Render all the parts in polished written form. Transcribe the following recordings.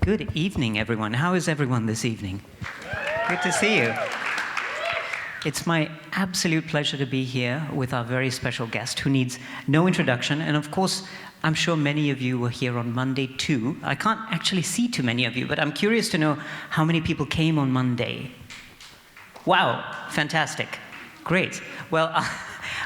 Good evening, everyone. How is everyone this evening? Good to see you. It's my absolute pleasure to be here with our very special guest who needs no introduction. And of course, I'm sure many of you were here on Monday too. I can't actually see too many of you, but I'm curious to know how many people came on Monday. Wow, fantastic. Great. Well,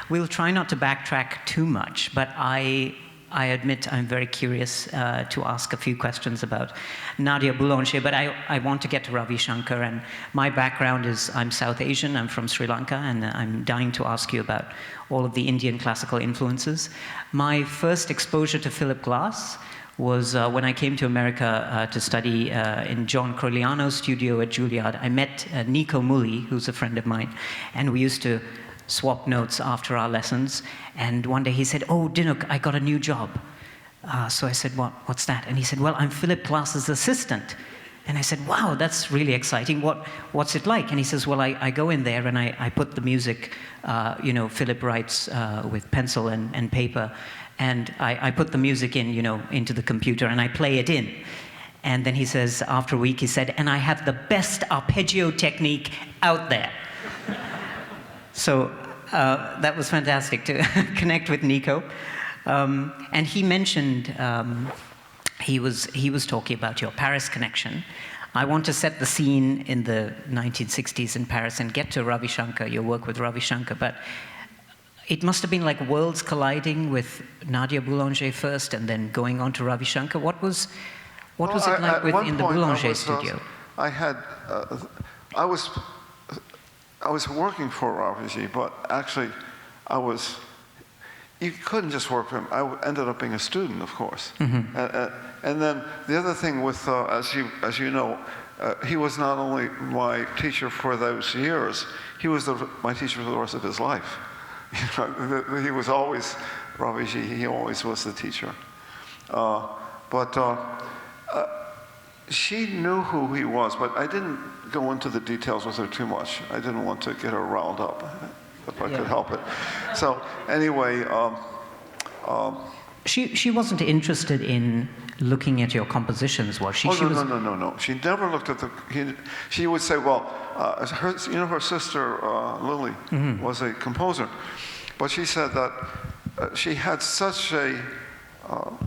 we'll try not to backtrack too much, but I admit I'm very curious to ask a few questions about Nadia Boulanger, but I want to get to Ravi Shankar, and my background is I'm South Asian, I'm from Sri Lanka, and I'm dying to ask you about all of the Indian classical influences. My first exposure to Philip Glass was when I came to America to study in John Croliano's studio at Juilliard. I met Nico Mully, who's a friend of mine, and we used to swap notes after our lessons, and one day he said, "Oh, Dinuk, I got a new job." So I said, what's that? And he said, "Well, I'm Philip Glass's assistant." And I said, "Wow, that's really exciting. What's it like?" And he says, "Well, I go in there and I put the music, Philip writes with pencil and paper, and I put the music in, into the computer, and I play it in." And then he says, after a week, he said, "And I have the best arpeggio technique out there." So that was fantastic to connect with Nico. And he mentioned, he was talking about your Paris connection. I want to set the scene in the 1960s in Paris and get to Ravi Shankar, your work with Ravi Shankar, but it must have been like worlds colliding with Nadia Boulanger first and then going on to Ravi Shankar. What was it like in the Boulanger studio? I was working for Raviji, but actually you couldn't just work for him. I ended up being a student, of course. Mm-hmm. And then the other thing with, as you know, he was not only my teacher for those years, he was my teacher for the rest of his life. He was always, Raviji, he always was the teacher. She knew who he was, but I didn't go into the details with her too much. I didn't want to get her riled up, if I could help it. So anyway, She wasn't interested in looking at your compositions, was she? No. She never looked at she would say, well, her sister, Lily, mm-hmm. was a composer. But she said that she had such a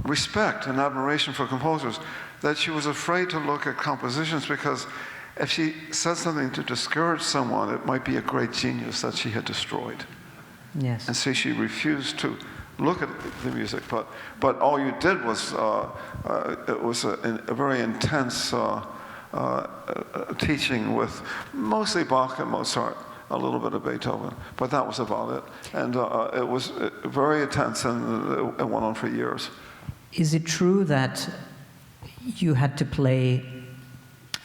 respect and admiration for composers that she was afraid to look at compositions because if she said something to discourage someone, it might be a great genius that she had destroyed. Yes. And so she refused to look at the music. But all you did was, it was a very intense teaching with mostly Bach and Mozart, a little bit of Beethoven, but that was about it. And it was very intense, and it went on for years. Is it true that you had to play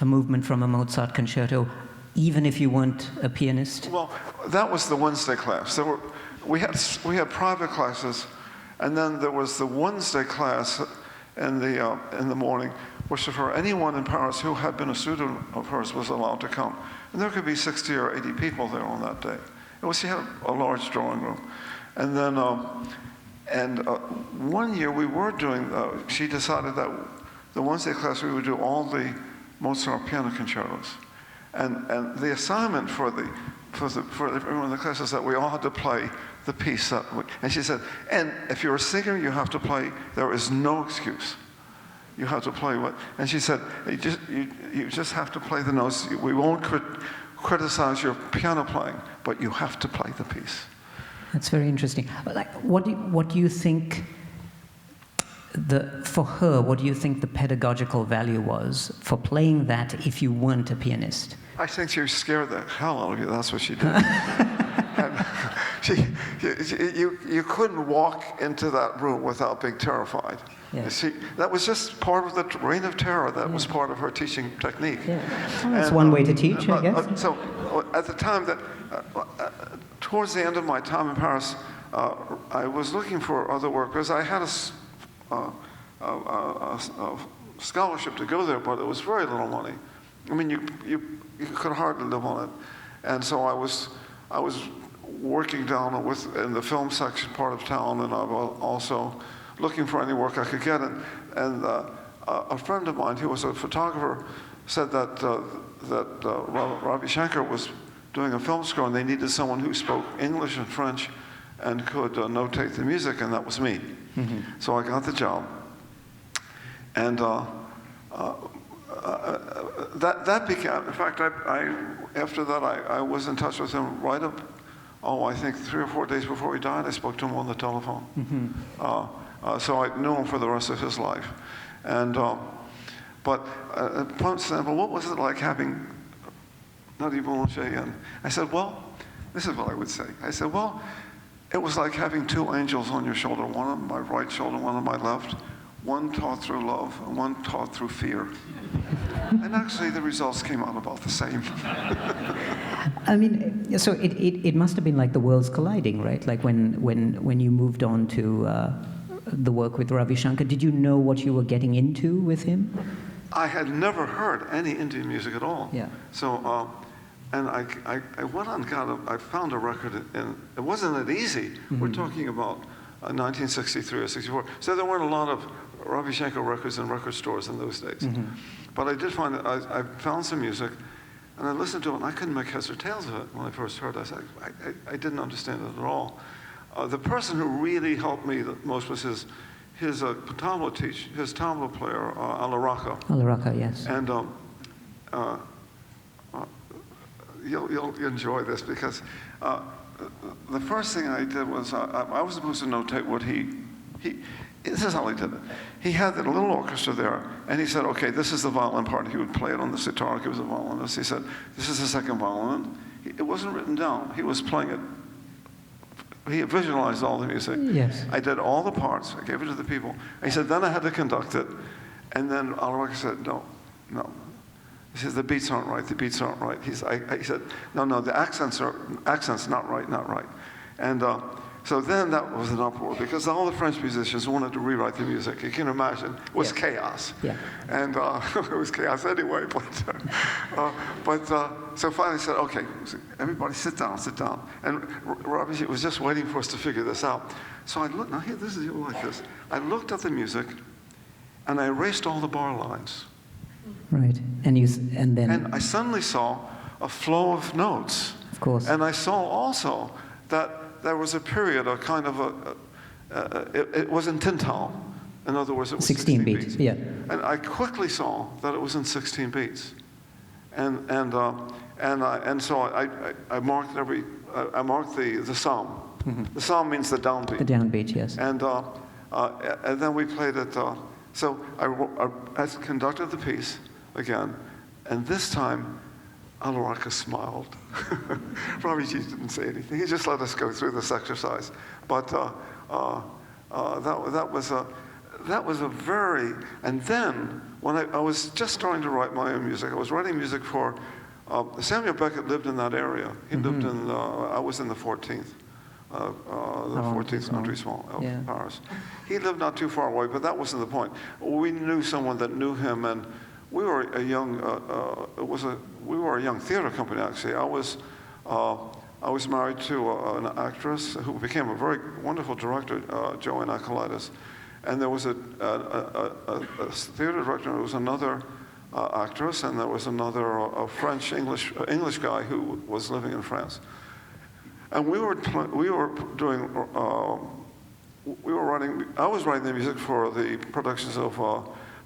a movement from a Mozart concerto even if you weren't a pianist? Well, that was the Wednesday class. We had private classes, and then there was the Wednesday class in the morning, which for anyone in Paris who had been a student of hers was allowed to come. And there could be 60 or 80 people there on that day. She had a large drawing room. And then, one year we were doing, she decided that the Wednesday class we would do all the Mozart piano concertos. And the assignment for everyone in the class is that we all had to play the piece. And she said, and if you're a singer, you have to play, there is no excuse. You have to play what, and she said, you just have to play the notes. We won't criticize your piano playing, but you have to play the piece. That's very interesting. What do you think for her, what do you think the pedagogical value was for playing that if you weren't a pianist? I think she scared the hell out of you. That's what she did. And you couldn't walk into that room without being terrified. Yeah. That was just part of the reign of terror. That was part of her teaching technique. Yeah. Well, that's one way to teach, I guess. So at the time towards the end of my time in Paris, I was looking for other work because I had a scholarship to go there, but it was very little money. I mean, you could hardly live on it. And so I was working down in the film section part of town, and I was also looking for any work I could get. And a friend of mine who was a photographer said that Ravi Shankar was doing a film score and they needed someone who spoke English and French and could notate the music, and that was me. So I got the job. And that became, in fact, after that, I was in touch with him right up, I think 3 or 4 days before he died. I spoke to him on the telephone. So I knew him for the rest of his life. And, but, for example, what was it like having Nadi Boulanger in? I said, well, this is what I would say. I said, well, it was like having 2 angels on your shoulder, one on my right shoulder, one on my left. One taught through love, and one taught through fear. And actually, the results came out about the same. I mean, so it must have been like the worlds colliding, right? Like when you moved on to the work with Ravi Shankar, did you know what you were getting into with him? I had never heard any Indian music at all. Yeah. So, and I went on, I found a record, and it wasn't that easy. We're talking about 1963 or 64. So there weren't a lot of Ravi Shankar records in record stores in those days. But I did find that I found some music, and I listened to it, and I couldn't make heads or tails of it when I first heard it. I didn't understand it at all. The person who really helped me the most was his tabla teacher, his tabla player, Alaraka. Alaraka, yes. And you'll enjoy this, because the first thing I did was I was supposed to notate what this is how he did it. He had that little orchestra there, and he said, okay, this is the violin part. He would play it on the sitar. He was a violinist. He said, this is the second violin. It wasn't written down. He was playing it. He visualized all the music. Yes. I did all the parts. I gave it to the people. And he said, then I had to conduct it. And then Alaraka said, no. He says, the beats aren't right, the beats aren't right. He said, no, the accent's not right. And so then that was an uproar, because all the French musicians wanted to rewrite the music. You can imagine, it was chaos. Yeah. And it was chaos anyway, so finally I said, okay, everybody sit down. And Ravi was just waiting for us to figure this out. So I looked, now here, you'll like this. I looked at the music, and I erased all the bar lines. Right, and then... And I suddenly saw a flow of notes. Of course. And I saw also that there was a period, a kind of it was in Tintal. In other words, it was 16 beats. Yeah. And I quickly saw that it was in 16 beats. And so I marked the psalm. The psalm means the downbeat. The downbeat, yes. And then we played it. So I conducted the piece again, and this time Alaraka smiled. Raviji didn't say anything. He just let us go through this exercise. But that was a very. And then when I was just starting to write my own music, I was writing music for Samuel Beckett lived in that area. He lived in. I was in the 14th. The 14th arrondissement of Paris. He lived not too far away, but that wasn't the point. We knew someone that knew him, and we were a young. We were a young theater company, actually. I was married to an actress who became a very wonderful director, Joanne Akalaitis, and there was a theater director. There was another actress, and there was another French English guy who was living in France. And I was writing the music for the productions of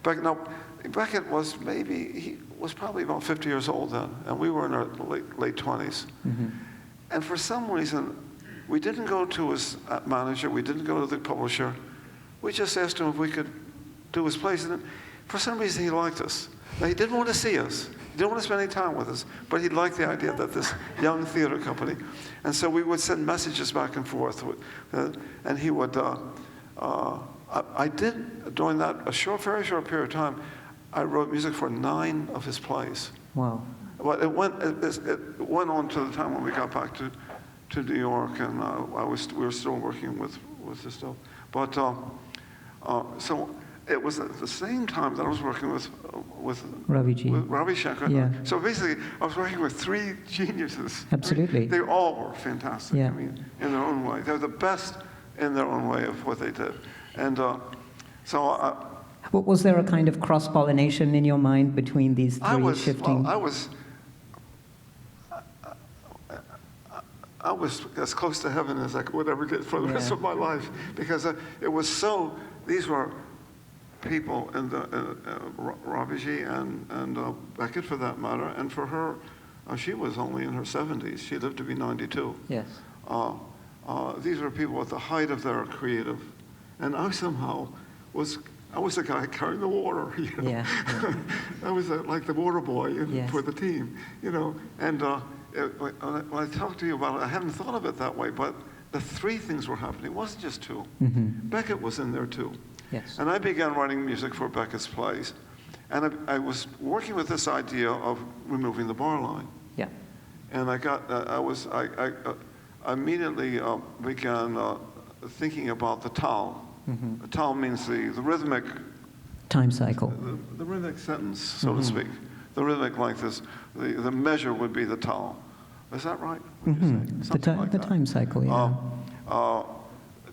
Beckett. Now, Beckett was he was probably about 50 years old then, and we were in our late 20s. And for some reason, we didn't go to his manager, we didn't go to the publisher. We just asked him if we could do his plays, and for some reason he liked us. Now, he didn't want to see us. He didn't want to spend any time with us, but he liked the idea that this young theater company. And so we would send messages back and forth. And he would, I did, during that, very short period of time, I wrote music for 9 of his plays. Wow. But it went on to the time when we got back to New York, and we were still working with this stuff. But, so, it was at the same time that I was working with Ravi Shankar. Yeah. So basically, I was working with 3 geniuses. Absolutely. I mean, they all were fantastic. Yeah. I mean, in their own way, they're the best in their own way of what they did. And so Was there a kind of cross-pollination in your mind between these three shifting? Well, I was as close to heaven as I would ever get for the rest of my life, because it was so. These were people, and Raviji and Beckett, for that matter, and for her, she was only in her 70s. She lived to be 92. Yes. These were people at the height of their creative, and I somehow was. I was the guy carrying the water, you know. Yeah. I was like the water boy Yes. for the team, you know. And when I talk to you about it, I hadn't thought of it that way, but the three things were happening. It wasn't just two. Mm-hmm. Beckett was in there too. Yes. And I began writing music for Beckett's plays. And I was working with this idea of removing the bar line. Yeah. And I immediately began thinking about the tal. Mm-hmm. The tal means the rhythmic Time cycle. the rhythmic sentence, so to speak. The rhythmic like this, the measure would be the tal. Is that right? The time cycle, yeah.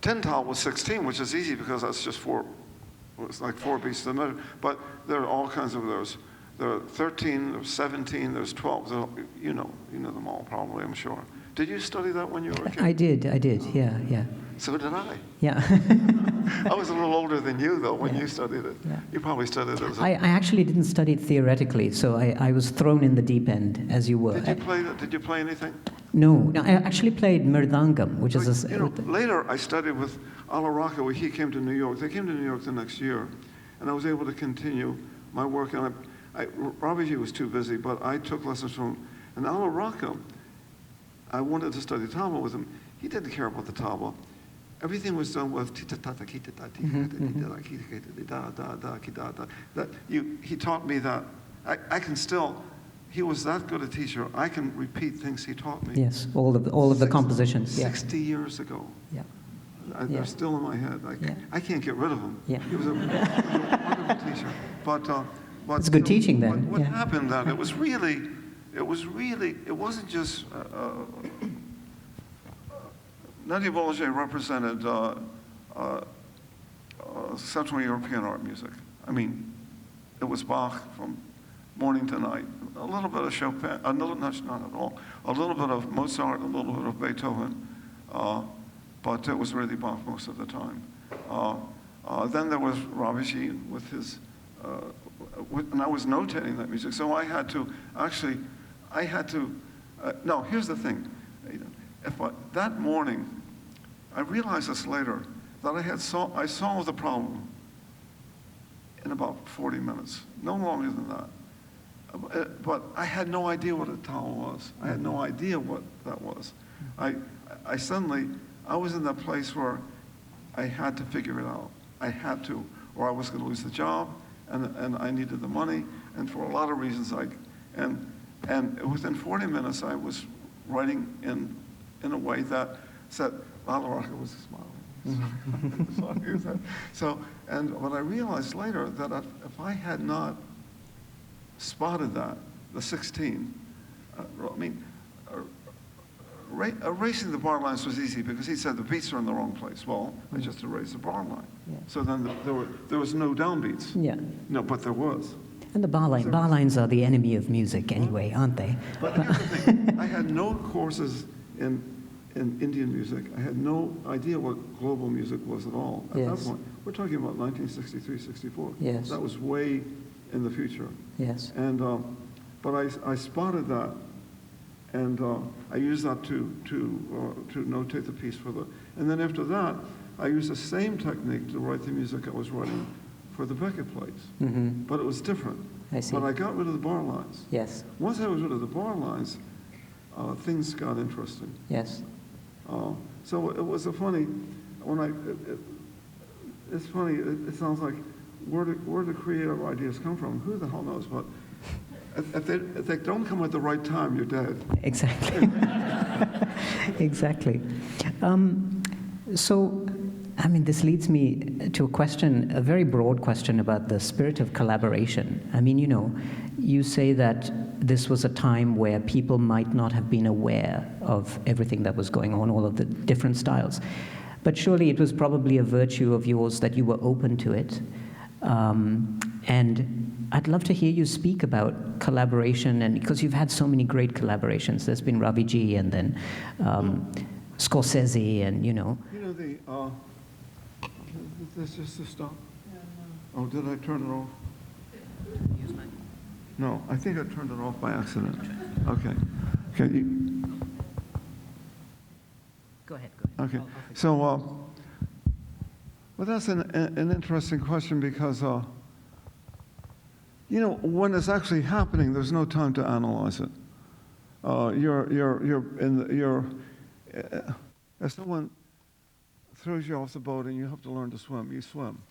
10 tal was 16, which is easy because that's just it's like 4 beats of the measure. But there are all kinds of those. There are 13, there's 17, there's 12. So you know them all probably, I'm sure. Did you study that when you were a kid? I did, yeah. So did I. Yeah. I was a little older than you, though, when you studied it. Yeah. You probably studied it as a... I actually didn't study it theoretically, so I was thrown in the deep end, as you were. Did you play anything? No, I actually played mridangam, which is a... Later, I studied with Alaraka when he came to New York. They came to New York the next year, and I was able to continue my work. And Raviji was too busy, but I took lessons from him. And Alaraka, I wanted to study tabla with him. He didn't care about the tabla. Everything was done with he taught me that. I can still. He was that good a teacher. I can repeat things he taught me. Yes, all of the compositions. 60 years ago. Yeah. They're still in my head. I can't get rid of him. Yeah. He was a wonderful teacher. But it's good teaching then. What happened then? It wasn't just. Nadia Boulanger represented Central European art music. I mean, it was Bach from morning to night. A little bit of Chopin, not at all. A little bit of Mozart, a little bit of Beethoven, but it was really Bach most of the time. Then there was Raviji with his, and I was notating that music. So I had to, no, here's the thing. That morning, I realized this later, that I solved the problem in about 40 minutes, no longer than that. But I had no idea what a tal was. I had no idea what that was. I was in that place where I had to figure it out. I had to, or I was going to lose the job, and I needed the money, and for a lot of reasons, and within 40 minutes, I was writing in a way that said, Alaraka was smiling. So, and what I realized later, that if I had not spotted that, the 16, erasing the bar lines was easy because he said the beats are in the wrong place. Well, I just erased the bar line. Yeah. So then there was no downbeats. Yeah. No, but there was. And the bar lines are the enemy of music anyway, aren't they? But here's the thing. I had no courses in Indian music. I had no idea what global music was at all at that point. We're talking about 1963, 64. Yes. That was way in the future. Yes. And but I spotted that, and I used that to notate the piece for the. And then after that, I used the same technique to write the music I was writing for the Beckett plays. Mm-hmm. But it was different. I see. But I got rid of the bar lines. Yes. Once I was rid of the bar lines, things got interesting. Yes. So it was a funny, it's funny, it sounds like, where do creative ideas come from? Who the hell knows? But if they don't come at the right time, you're dead. Exactly. Exactly. So, I mean, this leads me to a very broad question about the spirit of collaboration. I mean, you say that this was a time where people might not have been aware of everything that was going on, all of the different styles. But surely it was probably a virtue of yours that you were open to it. And I'd love to hear you speak about collaboration, and because you've had so many great collaborations. There's been Ravi G, and then Scorsese, and You know this just to stop. Oh, did I turn it off? No, I think I turned it off by accident. Okay. Okay. Go ahead. Okay. So, well, that's an interesting question because, when it's actually happening, there's no time to analyze it. If someone throws you off the boat and you have to learn to swim, you swim.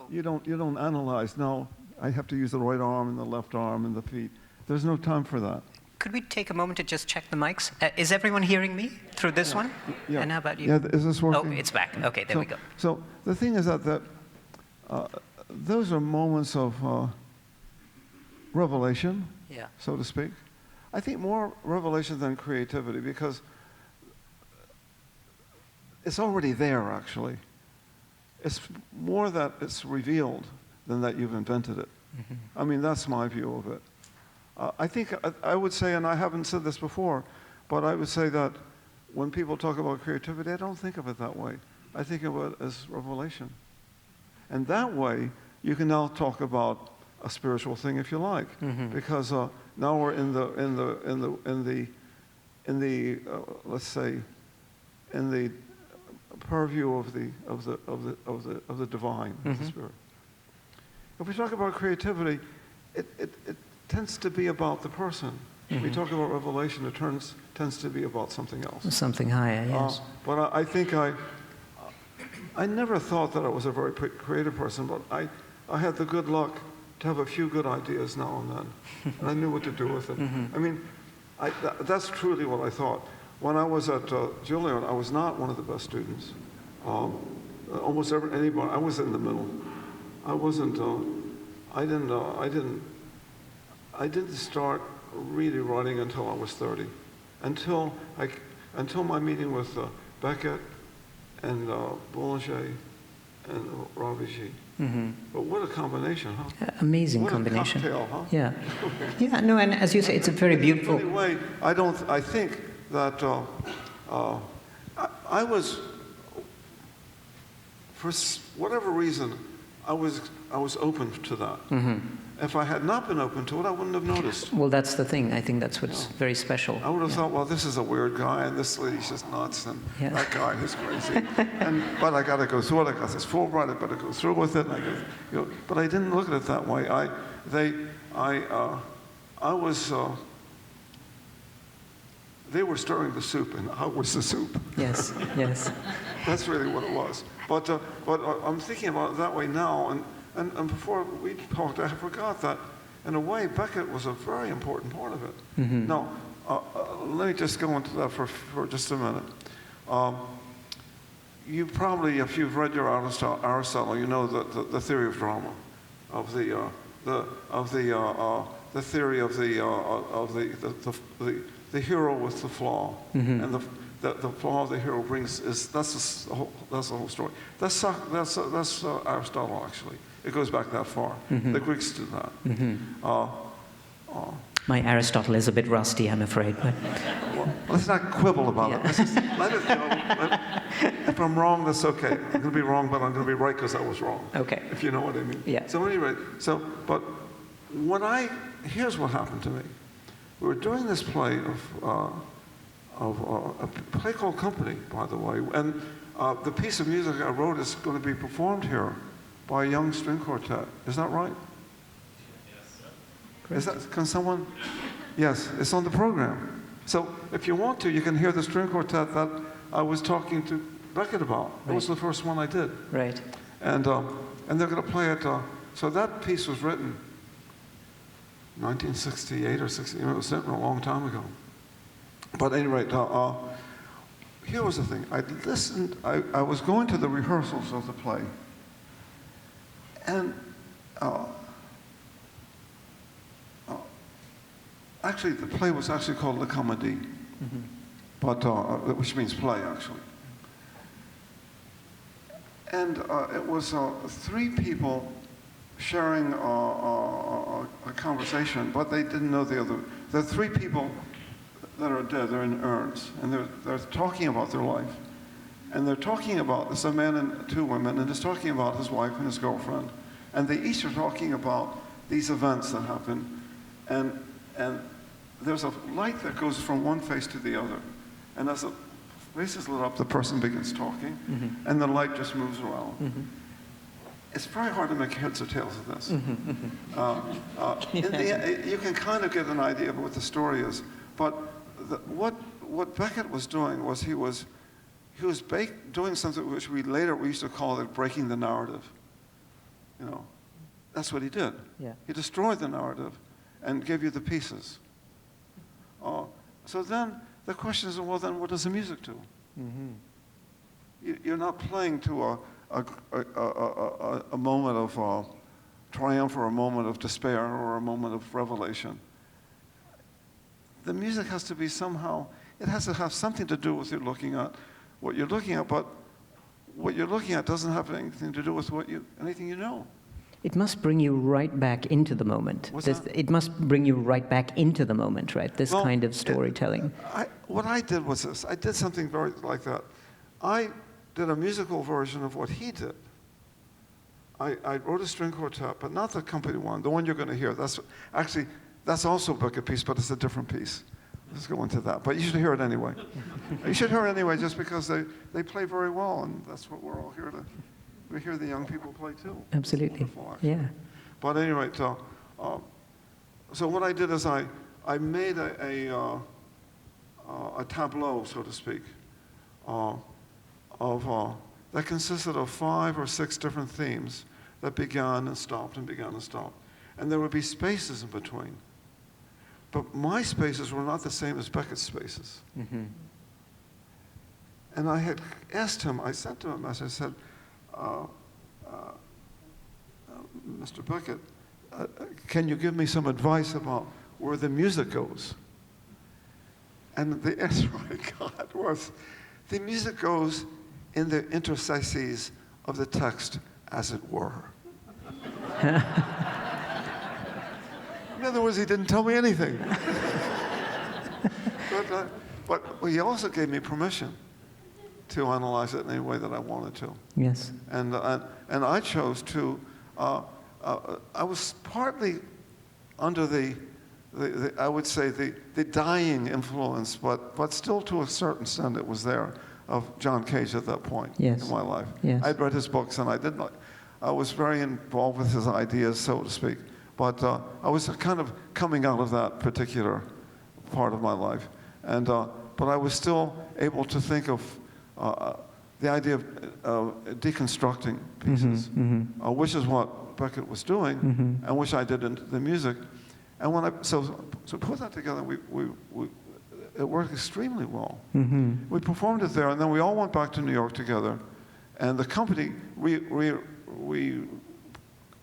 You don't analyze. Now, I have to use the right arm and the left arm and the feet. There's no time for that. Could we take a moment to just check the mics? Is everyone hearing me through this one? Yeah. And how about you? Yeah, is this working? Oh, it's back. Okay, there we go. So the thing is that those are moments of revelation, so to speak. I think more revelation than creativity because it's already there, actually. It's more that it's revealed than that you've invented it. Mm-hmm. I mean, that's my view of it. I think I would say, and I haven't said this before, but I would say that when people talk about creativity, I don't think of it that way. I think of it as revelation. And that way, you can now talk about a spiritual thing if you like, because now we're in the let's say, in the purview of the divine, of the spirit. If we talk about creativity, it tends to be about the person. We talk about revelation, it tends to be about something else. Something higher, yes. But I think I never thought that I was a very creative person, but I had the good luck to have a few good ideas now and then, and I knew what to do with them. I mean, that's truly what I thought. When I was at Juilliard, I was not one of the best students. Almost anybody, I was in the middle. I wasn't. I didn't start really writing until I was 30, until my meeting with Beckett and Boulanger and Ravi G. But what a combination, huh? Amazing what combination. A cocktail, huh? Yeah. Yeah. No, and as you say, it's a very beautiful. Anyway, I think that I was, for whatever reason, I was open to that. If I had not been open to it, I wouldn't have noticed. Well, that's the thing. I think that's what's very special. I would have thought, well, this is a weird guy, and this lady's just nuts, and that guy is crazy. But I got to go through it. I got this Fulbright. I better go through with it. But I didn't look at it that way. They were stirring the soup, and I was the soup. Yes, yes. That's really what it was. But I'm thinking about it that way now, and before we talked, I forgot that, in a way, Beckett was a very important part of it. Now, let me just go into that for just a minute. You probably, if you've read your Aristotle, you know the theory of drama, of the theory of the hero with the flaw, and the flaw of the hero brings that's the whole story. That's Aristotle, actually. It goes back that far. The Greeks did that. My Aristotle is a bit rusty, I'm afraid. But well, let's not quibble about it. Let's just let it go. If I'm wrong, that's okay. I'm going to be wrong, but I'm going to be right because I was wrong. Okay. If you know what I mean. Yeah. So anyway, but here's what happened to me. We were doing this play of a play called Company, by the way, and the piece of music I wrote is going to be performed here by a young string quartet. Is that right? Yes, sir. Can someone? Yes, it's on the program. So if you want to, you can hear the string quartet that I was talking to Beckett about. It was the first one I did. Right. And they're going to play it. So that piece was written 1968 or 60. It was written a long time ago. But at any rate, here was the thing. I was going to the rehearsals of the play, and actually the play was actually called La Comédie, but which means play, actually. And it was 3 people sharing a conversation, but they didn't know the other. There are three people that are dead. They're in urns, and they're talking about their life. And they're talking about, there's a man and two women, and he's talking about his wife and his girlfriend. And they each are talking about these events that happen. And there's a light that goes from one face to the other. And as the face is lit up, the person begins talking, and the light just moves around. It's very hard to make heads or tails of this. You can kind of get an idea of what the story is. But what Beckett was doing was he was doing something which we used to call it breaking the narrative. You know, that's what he did. Yeah. He destroyed the narrative and gave you the pieces. So then the question is, well, then what does the music do? You're not playing to a moment of triumph or a moment of despair or a moment of revelation. The music has to be somehow, it has to have something to do with what you're looking at, but what you're looking at doesn't have anything to do with anything you know. It must bring you right back into the moment. It must bring you right back into the moment, right? This kind of storytelling. What I did was this. I did something very like that. I did a musical version of what he did. I wrote a string quartet, but not the company one, the one you're going to hear. That's also a Beckett piece, but it's a different piece. Let's go into that. But you should hear it anyway. You should hear it anyway just because they play very well, and that's what we're all here to. We hear the young people play too. Absolutely. Yeah. But anyway, so what I did is I made a tableau, so to speak, that consisted of 5 or 6 different themes that began and stopped and began and stopped. And there would be spaces in between. But my spaces were not the same as Beckett's spaces. And I had asked him, I said to him, as I said, Mr. Beckett, can you give me some advice about where the music goes? And the answer I got was, the music goes in the interstices of the text, as it were. In other words, he didn't tell me anything. But he also gave me permission to analyze it in any way that I wanted to. Yes. And I chose to. I was partly under the I would say the dying influence, but still to a certain extent it was there, of John Cage at that point in my life. Yes. I'd read his books and I was very involved with his ideas, so to speak. But I was kind of coming out of that particular part of my life, and but I was still able to think of the idea of deconstructing pieces, which is what Beckett was doing, and which I did in the music. And when so put that together, it worked extremely well. We performed it there, and then we all went back to New York together, and the company we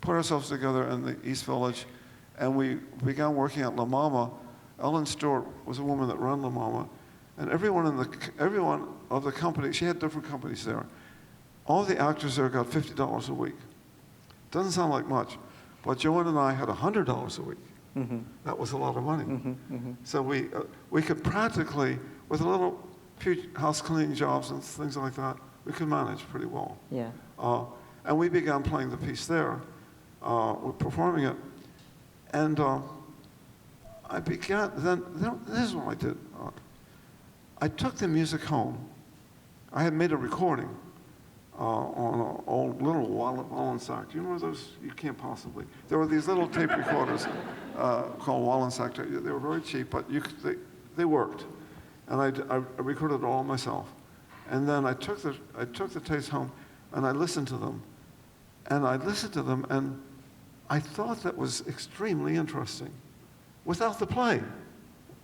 put ourselves together in the East Village, and we began working at La Mama. Ellen Stewart was a woman that ran La Mama, and everyone of the company, she had different companies there. All the actors there got $50 a week. Doesn't sound like much, but Joanne and I had $100 a week. That was a lot of money. So we could practically, with a little few house cleaning jobs and things like that, we could manage pretty well. Yeah. And we began playing the piece there, performing it, and I began. Then this is what I did. I took the music home. I had made a recording on an old little Wallensack. Do you remember those? You can't possibly. There were these little tape recorders called Wallensack. They were very cheap, but they worked. And I recorded it all myself. And then I took the tapes home, and I listened to them. And I thought that was extremely interesting, without the play.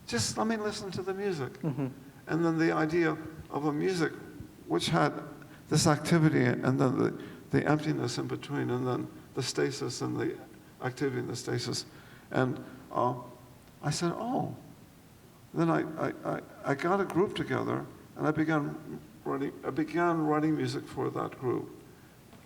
Just let me listen to the music. And then the idea of a music which had this activity and then the emptiness in between, and then the stasis and the activity and the stasis. And I said, oh. Then I got a group together, and I began writing music for that group.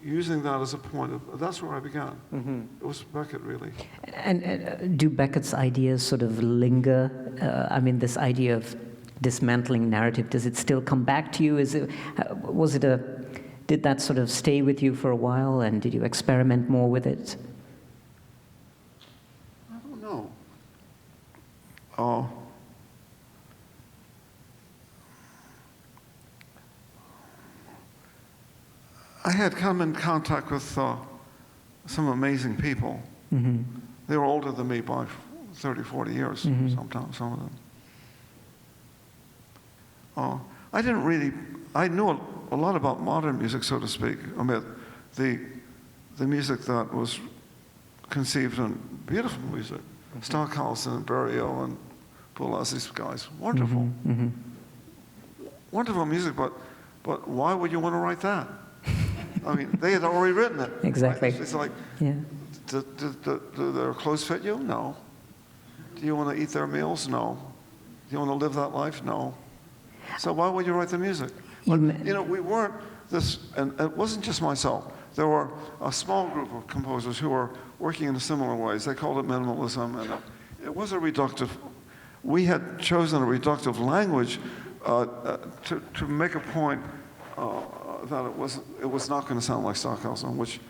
using that as a point of, that's where I began. It was Beckett, really. And do Beckett's ideas sort of linger? I mean, this idea of dismantling narrative, does it still come back to you? Did that sort of stay with you for a while, and did you experiment more with it? I don't know. I had come in contact with some amazing people. They were older than me by 30, 40 years, sometimes, some of them. I knew a lot about modern music, so to speak. I mean, the music that was conceived in beautiful music. Stockhausen and Berio and Boulez, these guys, wonderful. Wonderful music, but why would you want to write that? I mean, they had already written it. Exactly. Right? It's like, do their clothes fit you? No. Do you want to eat their meals? No. Do you want to live that life? No. So why would you write the music? But, we weren't this, and it wasn't just myself. There were a small group of composers who were working in similar ways. They called it minimalism, and it was a reductive. We had chosen a reductive language to make a point that it was not going to sound like Stockhausen, which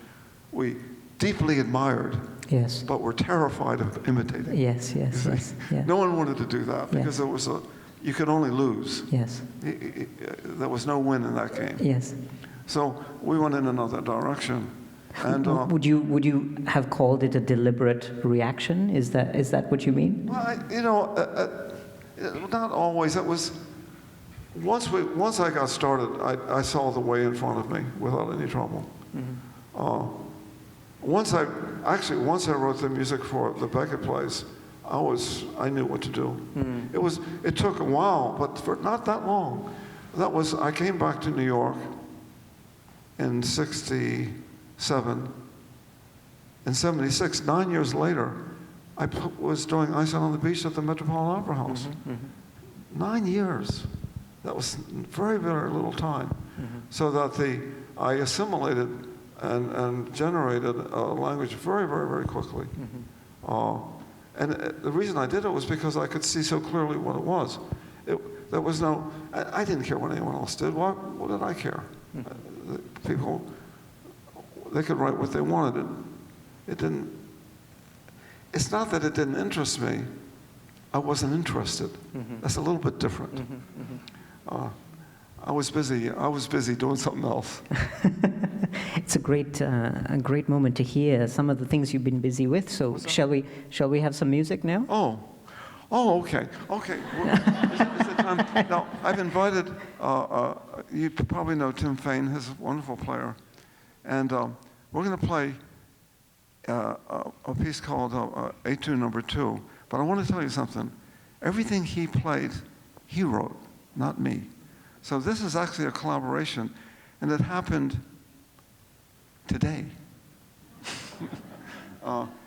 we deeply admired. Yes. But were terrified of imitating. Yes. No one wanted to do that because you could only lose. Yes. There was no win in that game. Yes. So we went in another direction. And would you have called it a deliberate reaction? Is that what you mean? Well, not always. It was once I got started, I saw the way in front of me without any trouble. Once I wrote the music for the Beckett plays, I knew what to do. It took a while, but for not that long. I came back to New York in '67. In '76, 9 years later, I was doing Ice on the Beach at the Metropolitan Opera House. 9 years. That was very, very little time. So that I assimilated and generated a language very, very, very quickly. And the reason I did it was because I could see so clearly what it was. There was I didn't care what anyone else did. What did I care? People, they could write what they wanted. It's not that it didn't interest me. I wasn't interested. That's a little bit different. I was busy doing something else. It's a great moment to hear some of the things you've been busy with. So shall we have some music now? Oh, okay. Well, is it time? Now, I've invited, you probably know Tim Fain, he's a wonderful player. And we're going to play a piece called Etude Number 2. But I want to tell you something. Everything he played, he wrote, not me. So this is actually a collaboration, and it happened today.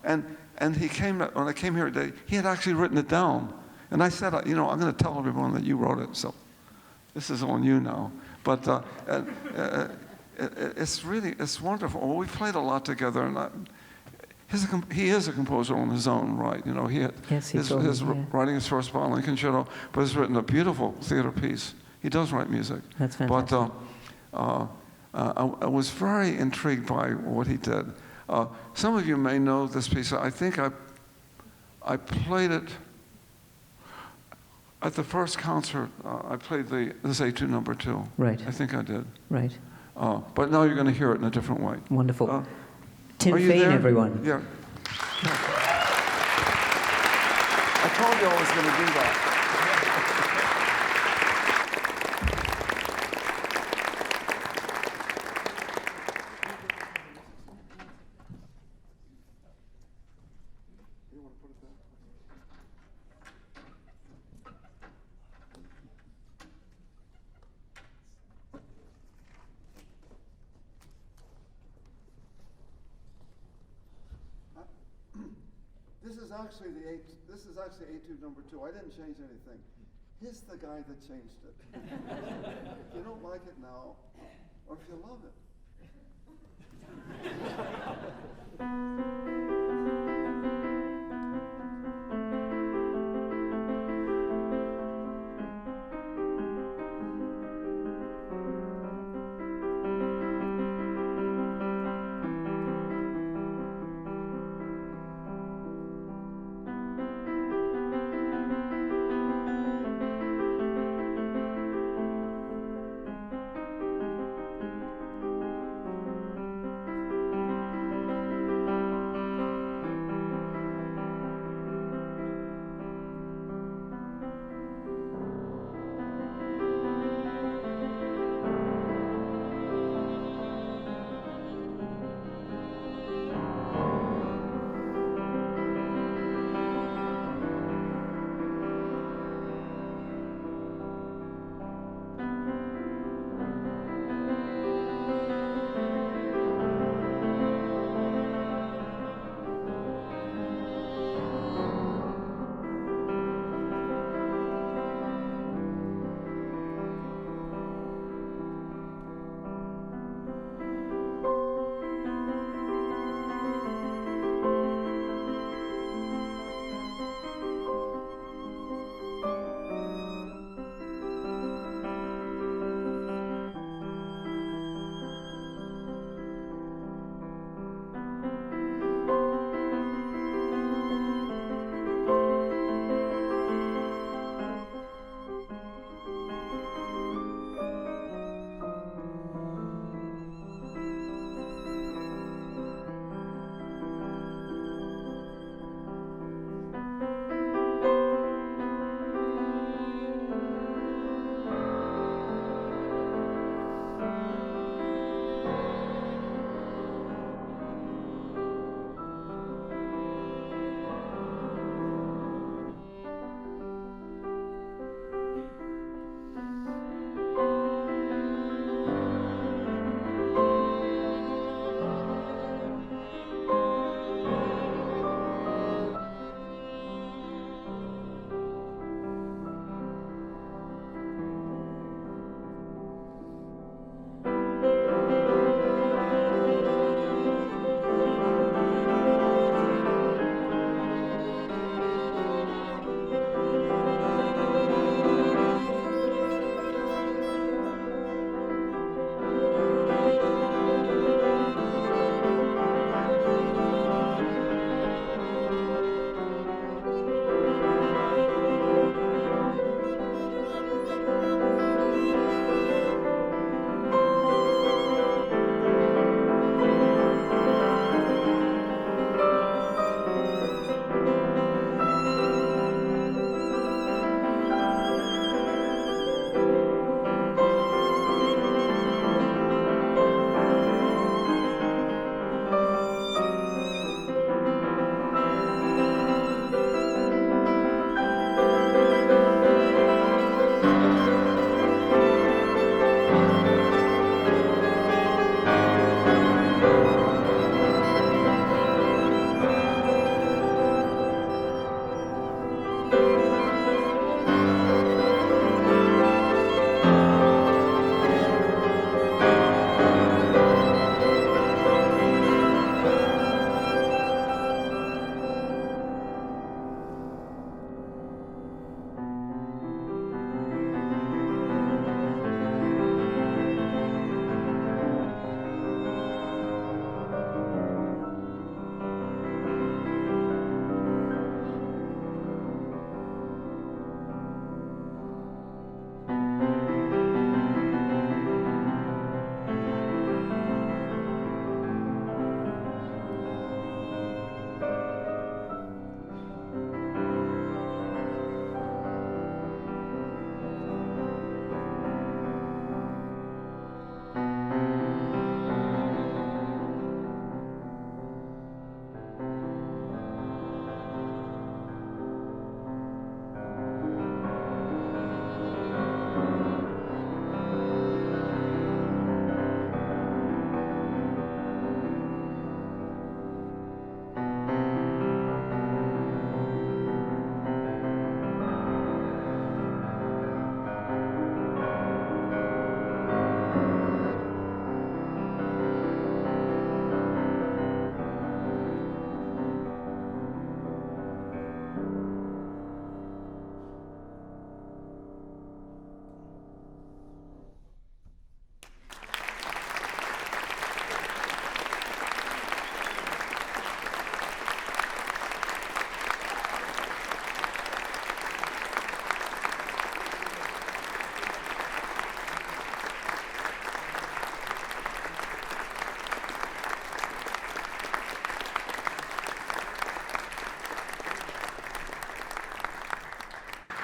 And he came, when I came here today, he had actually written it down. And I said, I'm going to tell everyone that you wrote it, so this is on you now. But it's wonderful. Well, we played a lot together, and he is a composer on his own, right? He's writing his first violin concerto, but he's written a beautiful theater piece. He does write music. That's fantastic. But I was very intrigued by what he did. Some of you may know this piece. I think I played it at the first concert. I played this Etude Number 2. Right. I think I did. Right. But now you're going to hear it in a different way. Wonderful. Tim Fain, there? Everyone. Yeah. I told you I was going to do that. This is actually Etude Number 2. I didn't change anything. He's the guy that changed it. If you don't like it now, or if you love it,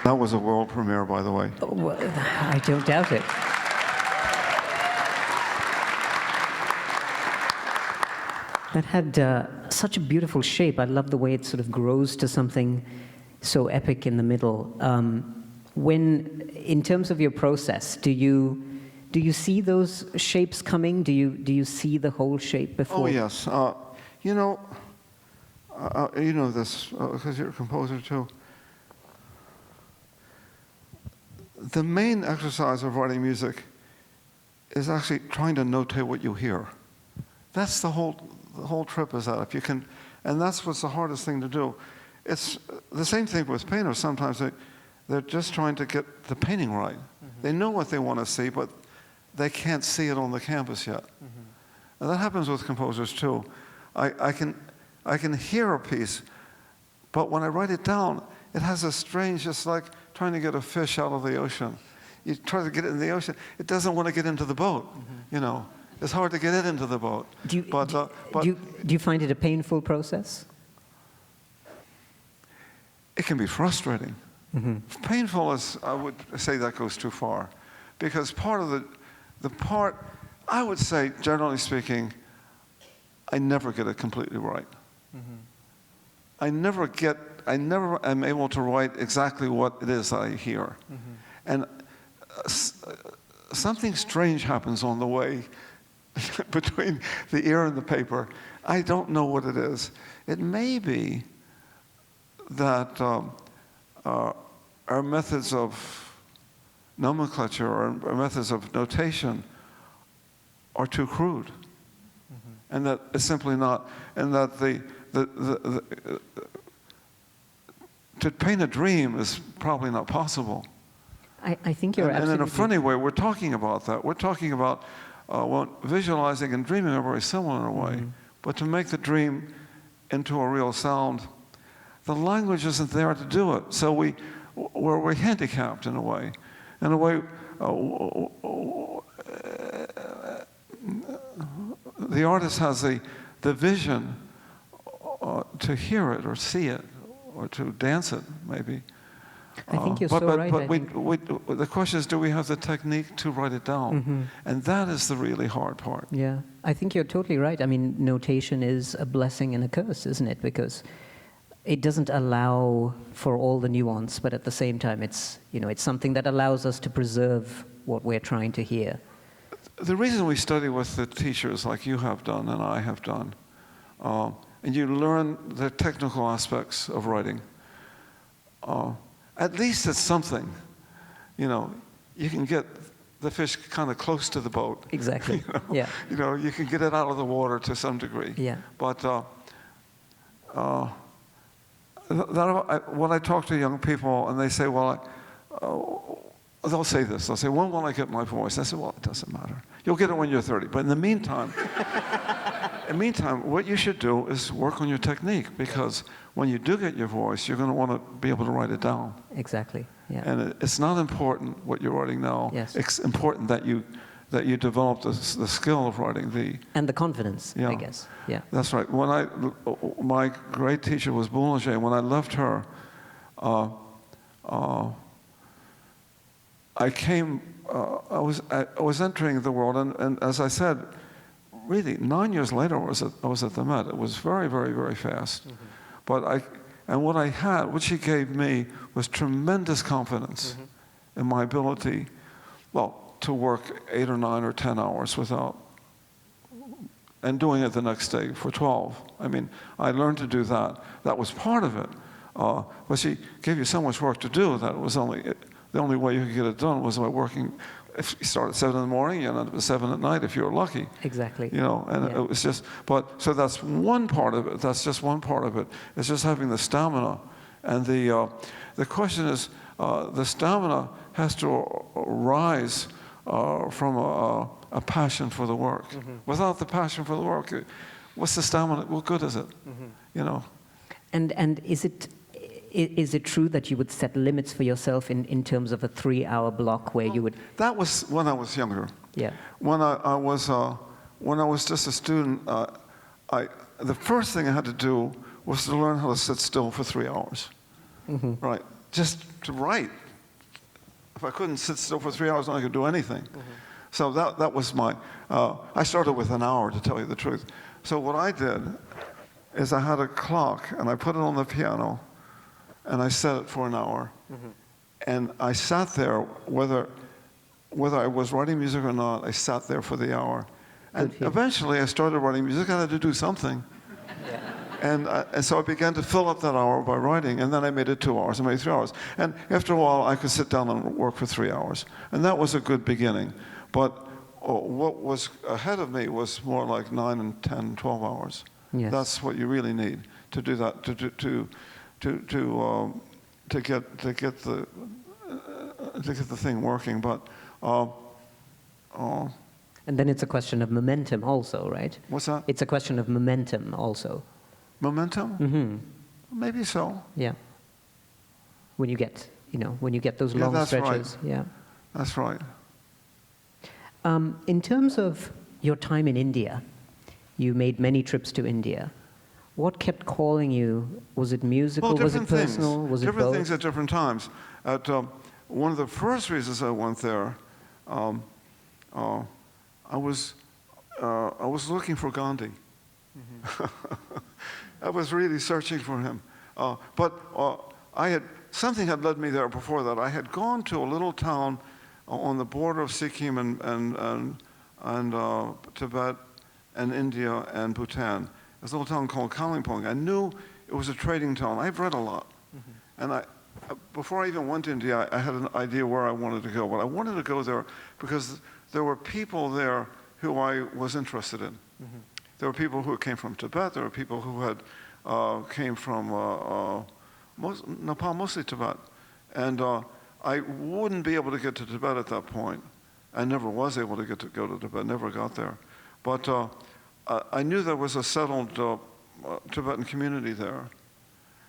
That was a world premiere, by the way. Oh, well, I don't doubt it. That had such a beautiful shape. I love the way it sort of grows to something so epic in the middle. In terms of your process, do you see those shapes coming? Do you see the whole shape before? Oh yes. You know this because you're a composer too. The main exercise of writing music is actually trying to notate what you hear. That's the whole trip is that if you can, and that's what's the hardest thing to do. It's the same thing with painters. Sometimes they're just trying to get the painting right. Mm-hmm. They know what they want to see, but they can't see it on the canvas yet. Mm-hmm. And that happens with composers too. I can hear a piece, but when I write it down, it has a strange, just like trying to get a fish out of the ocean. You try to get it in the ocean, it doesn't want to get into the boat, you know. It's hard to get it into the boat. Do you find it a painful process? It can be frustrating. Mm-hmm. Painful is, I would say that goes too far. Because part of the part, I would say, generally speaking, I never get it completely right. Mm-hmm. I never am able to write exactly what it is I hear. Mm-hmm. And something strange happens on the way between the ear and the paper. I don't know what it is. It may be that our methods of nomenclature or methods of notation are too crude. Mm-hmm. And that it's simply not, and that to paint a dream is probably not possible. I think you're absolutely... And in a funny way, we're talking about that. We're talking about visualizing and dreaming are very similar in a way. Mm-hmm. But to make the dream into a real sound, the language isn't there to do it. So we're handicapped in a way. In a way, the artist has the vision to hear it or see it or to dance it, maybe. I think you're so right. But the question is, do we have the technique to write it down? Mm-hmm. And that is the really hard part. Yeah, I think you're totally right. I mean, notation is a blessing and a curse, isn't it? Because it doesn't allow for all the nuance, but at the same time, it's something that allows us to preserve what we're trying to hear. The reason we study with the teachers like you have done and I have done, and you learn the technical aspects of writing, at least it's something. You can get the fish kind of close to the boat. Exactly. Yeah. You can get it out of the water to some degree. Yeah. But when I talk to young people and they say, they'll say this. They'll say, when will I get my voice? I say, well, it doesn't matter. You'll get it when you're 30. But in the meantime, what you should do is work on your technique, because when you do get your voice, you're going to want to be able to write it down. Exactly. Yeah. And it's not important what you're writing now. Yes. It's important that you develop the skill of writing and the confidence. Yeah. I guess. Yeah. That's right. My great teacher was Boulanger. When I left her, I was entering the world, and as I said, really 9 years later I was at the Met. It was very, very, very fast. Mm-hmm. But what she gave me was tremendous confidence mm-hmm. in my ability, to work 8 or 9 or 10 hours and doing it the next day for 12. I mean, I learned to do that. That was part of it. But she gave you so much work to do that it was the only way you could get it done was by working. If you start at 7 in the morning, you end up at 7 at night if you were lucky. Exactly. And it was just, so that's one part of it. That's just one part of it. It's just having the stamina. And the question is, the stamina has to rise from a passion for the work. Mm-hmm. Without the passion for the work, what's the stamina? What good is it? Mm-hmm. And is it true that you would set limits for yourself in terms of a 3-hour block where you would? That was when I was younger. Yeah. When I was just a student, the first thing I had to do was to learn how to sit still for 3 hours. Mm-hmm. Right. just to write. If I couldn't sit still for 3 hours, I could do anything. So that was my, I started with an hour, to tell you the truth. So what I did is I had a clock, and I put it on the piano, and I set it for an hour. And I sat there, whether I was writing music or not, I sat there for the hour. And eventually I started writing music. I had to do something. And so I began to fill up that hour by writing, and then I made it 2 hours, I made it 3 hours. And after a while, I could sit down and work for 3 hours. And that was a good beginning. But what was ahead of me was more like 9 and 10, 12 hours. Yes. That's what you really need to do that, to get the thing working. But and then it's a question of momentum also, right? what's that? It's a question of momentum also. Momentum? Mm-hmm. Maybe so. Yeah. When you get, when you get those Yeah, long that's right. stretches. Yeah. That's right. In terms of your time in India, you made many trips to India. What kept calling you? Was it musical? Well, Was it different personal? things. Was it Different both? things at different times. At one of the first reasons I went there, I was looking for Gandhi. I was really searching for him. But something had led me there before that. I had gone to a little town on the border of Sikkim and Tibet and India and Bhutan. There's a little town called Kalimpong. I knew it was a trading town. I've read a lot. And before I even went to India, I had an idea where I wanted to go. But I wanted to go there because there were people there who I was interested in. There were people who came from Tibet. There were people who had came from Nepal, mostly Tibet. And I wouldn't be able to get to Tibet at that point. I never was able to go to Tibet, never got there. But I knew there was a settled Tibetan community there.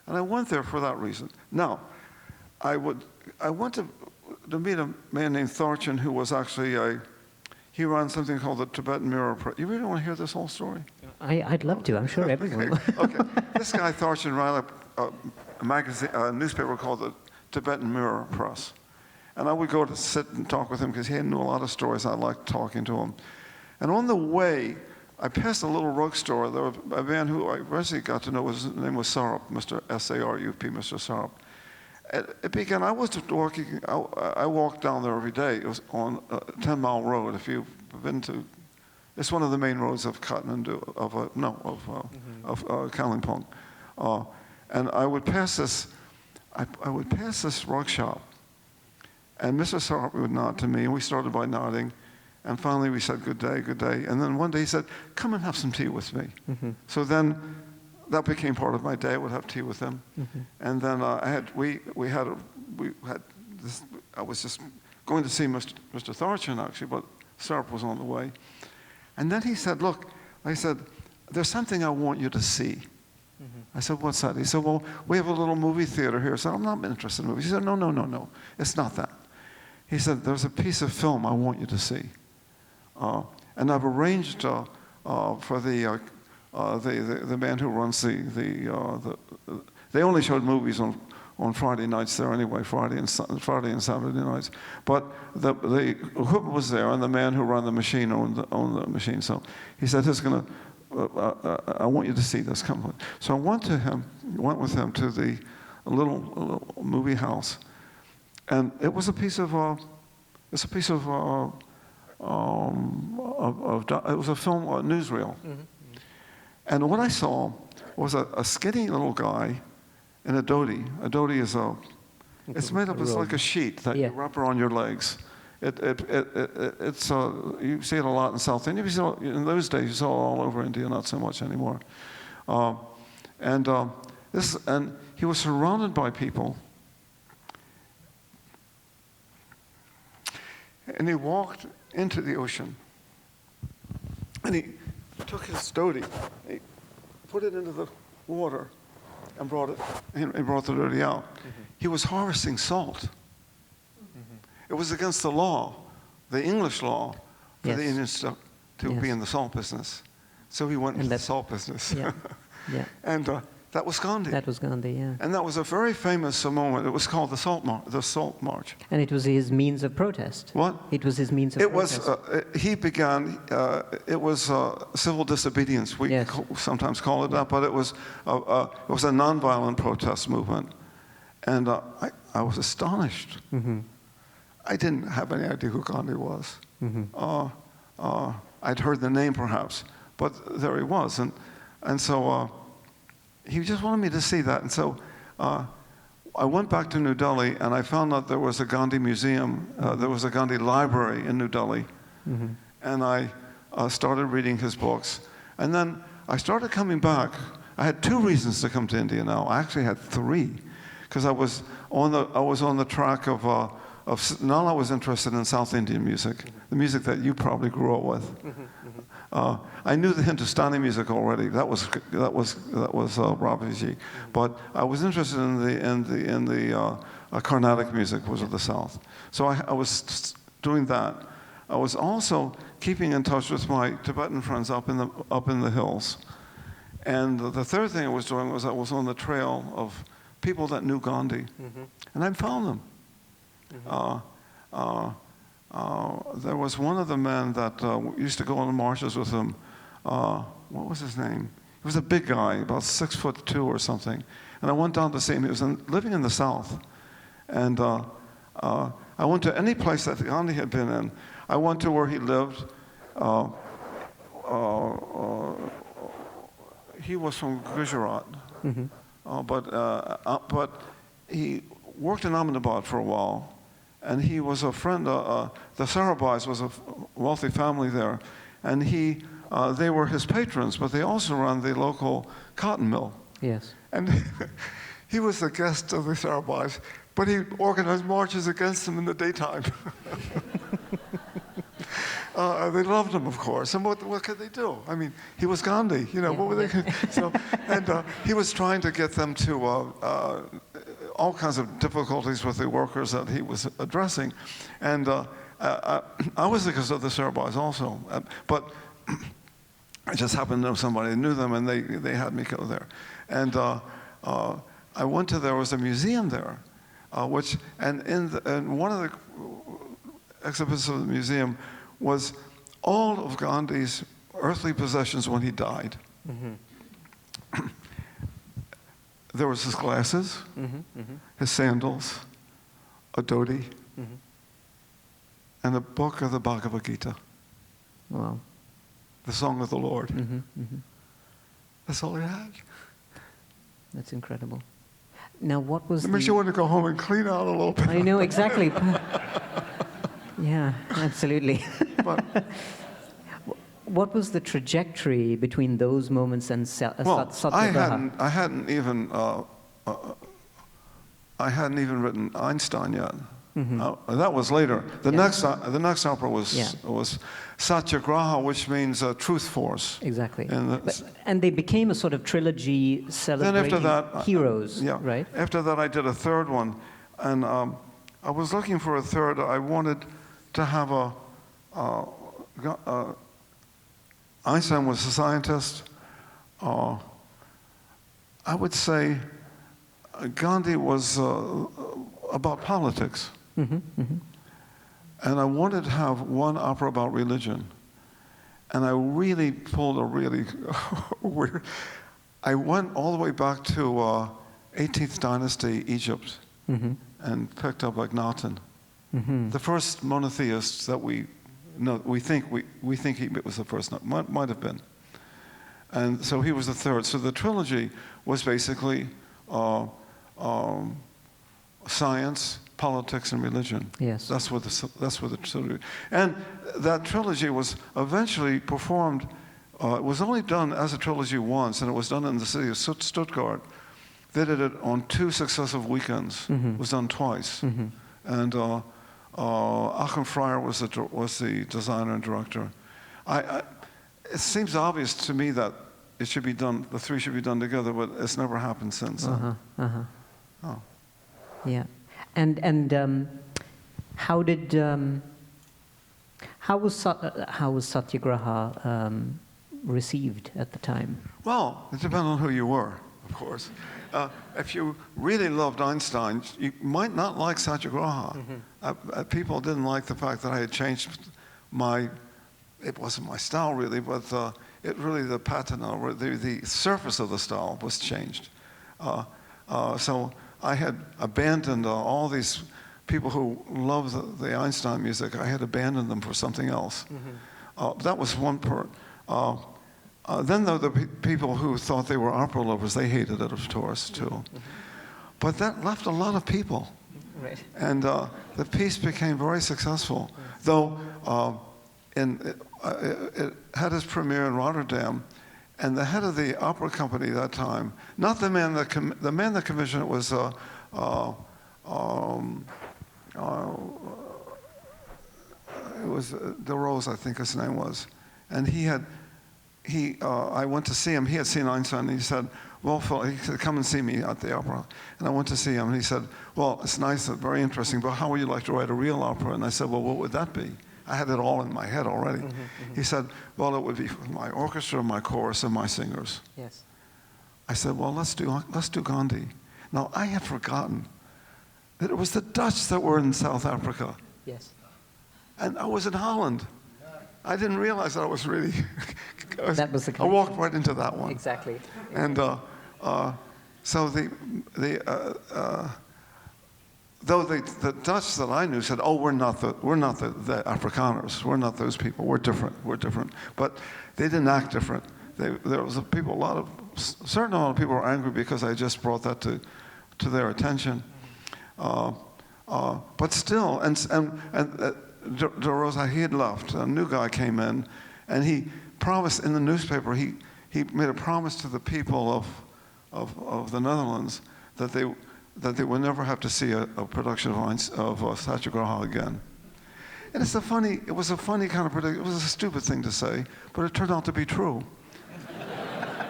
And I went there for that reason. Now, I went to meet a man named Thorchin, who was actually he ran something called the Tibetan Mirror Press. You really want to hear this whole story? I'd love to. I'm sure everyone will. Okay. This guy Thorchin ran a magazine, a newspaper called the Tibetan Mirror Press. And I would go to sit and talk with him because he knew a lot of stories. I liked talking to him. And on the way, I passed a little rug store. There was a man who I eventually got to know, his name was Sarup, Mr. S-A-R-U-P, Mr. Sarup. It began, I walked down there every day. It was on a 10-mile road. If you've been to, it's one of the main roads of Kathmandu, of Kalimpong. And I would pass this, I would pass this rug shop. And Mr. Sarup would nod to me, and we started by nodding. And finally we said, good day, good day. And then one day he said, come and have some tea with me. So then that became part of my day. I would have tea with him. And then I was just going to see Mr. Thorchin, actually, but Sarup was on the way. And then he said, look, I said, there's something I want you to see. I said, what's that? He said, well, we have a little movie theater here. I said, I'm not interested in movies. He said, no, it's not that. He said, there's a piece of film I want you to see. And I've arranged for the man who runs they only showed movies on Friday nights there anyway, Friday and Saturday nights. But the equipment was there, and the man who ran the machine owned the machine. So he said, I want you to see this. Come. So I went with him to the little movie house, and it was a piece of it was a film, a newsreel. And what I saw was a skinny little guy in a dhoti. A dhoti is it's made up, it's like a sheet that you wrap around your legs. It's you see it a lot in South India. In those days, you saw it all over India, not so much anymore. And he was surrounded by people. And he walked into the ocean. And he took his dhoti, he put it into the water, and brought the dhoti out. He was harvesting salt. It was against the law, the English law, for the Indians to be in the salt business. So he went into the salt business. And That was Gandhi. That was Gandhi, yeah. And that was a very famous moment. It was called the Salt March. And it was his means of protest. What? It was his means of It protest. was, he began, it was civil disobedience. We Yes. sometimes call it that, but it was a nonviolent protest movement. And I was astonished. Mm-hmm. I didn't have any idea who Gandhi was. Mm-hmm. I'd heard the name perhaps, but there he was. And so he just wanted me to see that. And so I went back to New Delhi, and I found out there was a Gandhi museum, there was a Gandhi library in New Delhi. Mm-hmm. And I started reading his books. And then I started coming back. I had 2 reasons to come to India now. I actually had 3, because I was on the track of now I was interested in South Indian music, the music that you probably grew up with. I knew the Hindustani music already. That was Ravi's. But I was interested in the Carnatic music, was of the South. So I was doing that. I was also keeping in touch with my Tibetan friends up in the hills. And the third thing I was doing was I was on the trail of people that knew Gandhi, and I found them. There was one of the men that used to go on the marches with him. What was his name? He was a big guy, about 6'2" or something. And I went down to see him. He was living in the South. And I went to any place that Gandhi had been in. I went to where he lived. He was from Gujarat. But he worked in Ahmedabad for a while. And he was a friend, the Sarabhais was a wealthy family there. And they were his patrons, but they also ran the local cotton mill. Yes. And he was the guest of the Sarabhais, but he organized marches against them in the daytime. They loved him, of course. And what could they do? I mean, he was Gandhi, what were they? So, and he was trying to get them to all kinds of difficulties with the workers that he was addressing. And I was the guest of the Sarabhais also. But I just happened to know somebody who knew them, and they had me go there. And I went to, there was a museum there, and one of the exhibits of the museum was all of Gandhi's earthly possessions when he died. There was his glasses, his sandals, a dhoti, and a book of the Bhagavad Gita. Wow. The Song of the Lord. That's all he had. That's incredible. Now, what was It makes you want to go home and clean out a little bit. I know, exactly. Yeah, absolutely. But, what was the trajectory between those moments and Satyagraha? I hadn't even written Einstein yet. That was later. The next opera was Satyagraha, which means truth force. Exactly. And they became a sort of trilogy celebrating then after that, heroes, right? After that, I did a third one, and I was looking for a third. I wanted to have Einstein was a scientist. I would say Gandhi was about politics. And I wanted to have one opera about religion. And I really pulled a really weird... I went all the way back to 18th dynasty Egypt and picked up Akhenaten. The first monotheist that we know, we think he was the first, might have been. And so he was the third. So the trilogy was basically science, politics, and religion. Yes. That's what the trilogy. And that trilogy was eventually performed. It was only done as a trilogy once, and it was done in the city of Stuttgart. They did it on 2 successive weekends. It was done twice. And Achim Freyer was the designer and director. It seems obvious to me that it should be done. The 3 should be done together, but it's never happened since. Oh. Yeah, and how was Satyagraha received at the time? Well, it depends on who you were, of course. If you really loved Einstein, you might not like Satyagraha. People didn't like the fact that I had changed it wasn't my style really, but the patina, the surface of the style was changed. So I had abandoned all these people who loved the Einstein music. I had abandoned them for something else. That was one part. Then the people who thought they were opera lovers, they hated it, of course, too. But that left a lot of people. Right. And the piece became very successful. Though it had its premiere in Rotterdam, and the head of the opera company at that time, not the man that commissioned it was it was De Rose, I think his name was, and I went to see him. He had seen Einstein, and he said, "Well, Phil," he said, "come and see me at the opera." And I went to see him, and he said, "Well, it's nice, very interesting, but how would you like to write a real opera?" And I said, "Well, what would that be?" I had it all in my head already. He said, "Well, it would be my orchestra, my chorus, and my singers." Yes. I said, "Well, let's do Gandhi." Now, I had forgotten that it was the Dutch that were in South Africa. Yes. And I was in Holland. I didn't realize that I was really... That was the I walked right into that one. Exactly. And so though the Dutch that I knew said, "Oh, we're not the Afrikaners. We're not those people. We're different." But they didn't act different. There was a certain amount of people were angry because I just brought that to their attention. But still, De Rosa, he had left. A new guy came in, and he promised in the newspaper. He made a promise to the people of the Netherlands that they would never have to see a production of Satyagraha again. And it was a funny kind of prediction. It was a stupid thing to say, but it turned out to be true.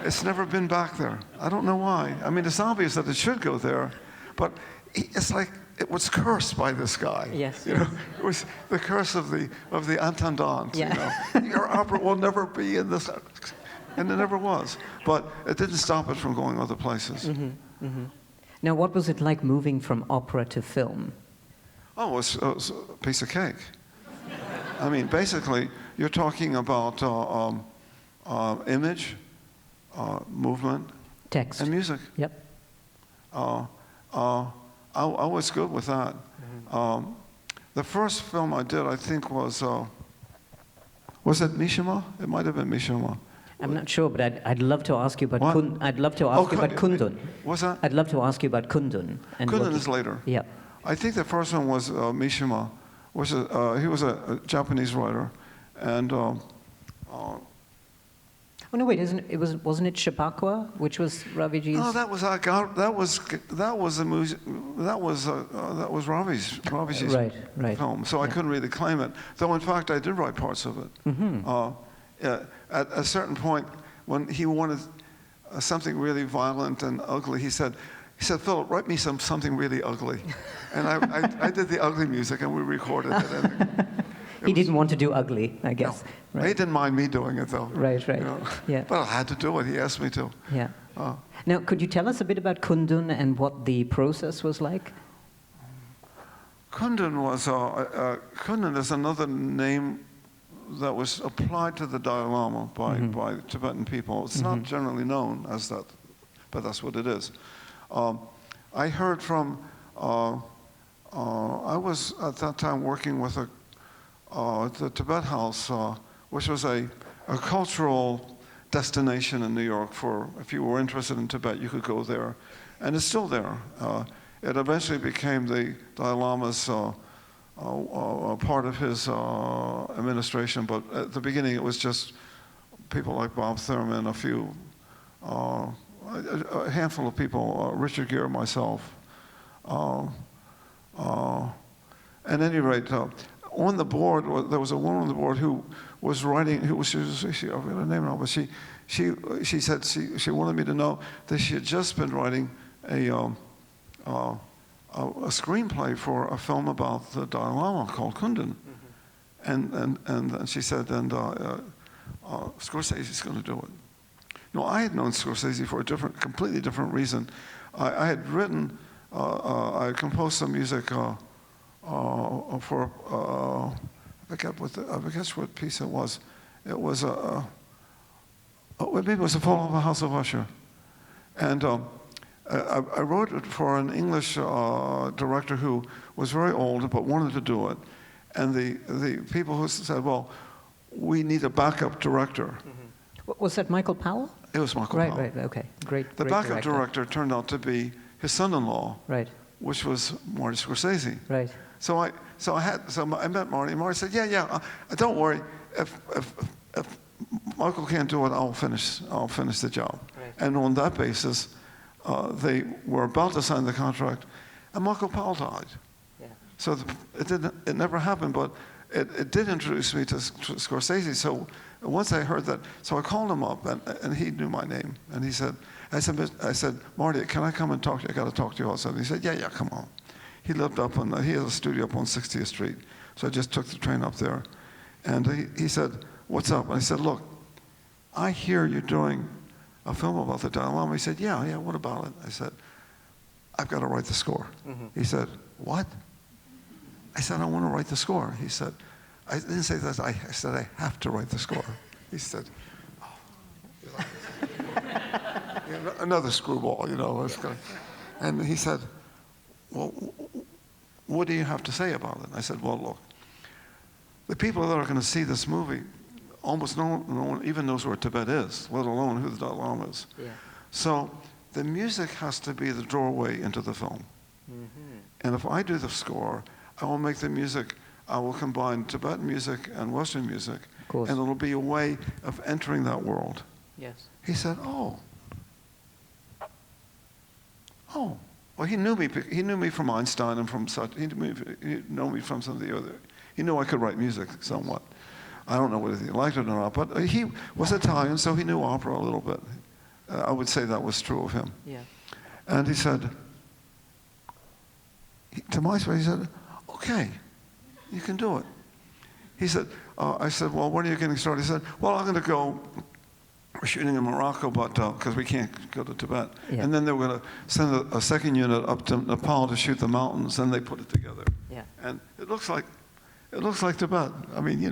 It's never been back there. I don't know why. I mean, it's obvious that it should go there, but it's like it was cursed by this guy. Yes. You know, it was the curse of the intendant. Yeah. You know, your opera will never be in this, and it never was. But it didn't stop it from going other places. Now, what was it like moving from opera to film? Oh, it was a piece of cake. I mean, basically, you're talking about image, movement, Text. and music. Yep. I was good with that. The first film I did, I think, was it Mishima? It might have been Mishima. I'm not sure, but I'd love to ask you about What? I'd love to ask you about Kundun. What's that? I'd love to ask you about Kundun. Kundun is later. Yeah. I think the first one was Mishima. He was a Japanese writer, and Oh no, wait! Wasn't it Chappaqua, which was Raviji's? no, that was Ravi's Right. film. So I couldn't really claim it. Though in fact I did write parts of it. At a certain point, when he wanted something really violent and ugly, he said, "Philip, write me something really ugly," and I did the ugly music, and we recorded it. He didn't want to do ugly, I guess. No, Right. he didn't mind me doing it though. Right. You know? Yeah. But I had to do it. He asked me to. Yeah. Now, could you tell us a bit about Kundun and what the process was like? Kundun is another name that was applied to the Dalai Lama by Tibetan people. It's not generally known as that, but that's what it is. I heard from, I was at that time working with the Tibet House, which was a cultural destination in New York for, if you were interested in Tibet, you could go there. And it's still there. It eventually became the Dalai Lama's part of his administration, but at the beginning it was just people like Bob Thurman, a handful of people, Richard Gere, myself. At any rate, on the board, there was a woman on the board who was writing, I forget her name now, but she said she wanted me to know that she had just been writing a screenplay for a film about the Dalai Lama called Kundun. And she said, Scorsese is going to do it. No, I had known Scorsese for a completely different reason. I had written, I had composed some music for, I forget what piece it was. It was maybe it was The Fall of the House of Usher. And I wrote it for an English director who was very old but wanted to do it. And the people who said, well, we need a backup director. Was that Michael Powell? It was Michael Powell. Right, okay. Great. The great backup director turned out to be his son-in-law, Right. which was Marty Scorsese. Right. So I met Marty. Marty said, yeah, don't worry. If Michael can't do it, I'll finish the job. Right. And on that basis, they were about to sign the contract, and Michael Powell died. Yeah. So it never happened, but it did introduce me to Scorsese. So once I heard that, so I called him up, and he knew my name, and he said, I said, Marty, can I come and talk to you? I got to talk to you also. And he said, yeah, come on. He lived he has a studio up on 60th Street. So I just took the train up there. And he said, what's up? And I said, look, I hear you're doing a film about the Dalai Lama. He said, yeah, what about it? I said, I've got to write the score. He said, what? I said, I want to write the score. He said, I didn't say that. I said, I have to write the score. He said, oh. Another screwball, And he said, well, what do you have to say about it? I said, well, look, the people that are going to see this movie, almost no one even knows where Tibet is, let alone who the Dalai Lama is. Yeah. So the music has to be the doorway into the film. And if I do the score, I will make the music, I will combine Tibetan music and Western music, and it'll be a way of entering that world. Yes. He said, oh. Well, he knew me from Einstein and from such. He knew me from some of the other. He knew I could write music somewhat. I don't know whether he liked it or not, but he was Italian, so he knew opera a little bit. I would say that was true of him. Yeah. And he said, to my surprise, he said, okay, you can do it. He said, I said, well, when are you getting started? He said, well, I'm going to go. We're shooting in Morocco, but because we can't go to Tibet. Yeah. And then they were going to send a second unit up to Nepal to shoot the mountains, and they put it together. Yeah. And it looks like Tibet. I mean,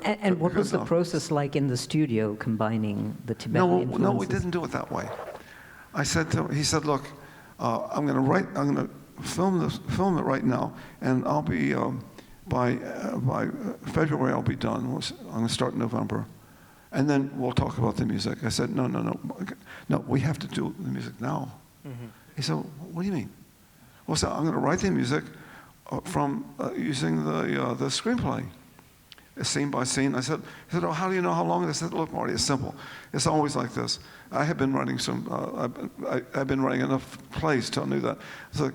And what was the process like in the studio, combining the Tibetan influences? No, we didn't do it that way. I said to him, he said, look, I'm going to film it right now, and I'll be by February I'll be done. I'm going to start in November. And then we'll talk about the music. I said, no, we have to do the music now. He said, what do you mean? Well, so I'm going to write the music from using the screenplay, scene by scene. He said, oh, how do you know how long? I said, look, Marty, it's simple. It's always like this. I have been writing I've been writing enough plays to know that. So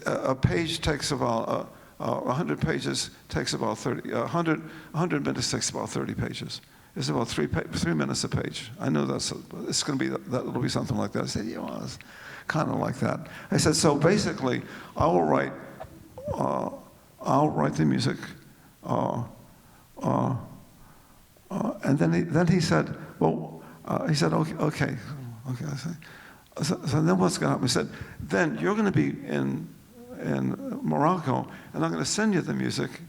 a page takes about 100 pages takes about 30. 100 minutes takes about 30 pages. It's about 3 minutes a page. I know it's going to be that'll be something like that. I said, it's kind of like that. I said, so basically, I'll write the music, and then he said, well, he said, okay. I said, so then what's going to happen? He said, then you're going to be in Morocco, and I'm going to send you the music,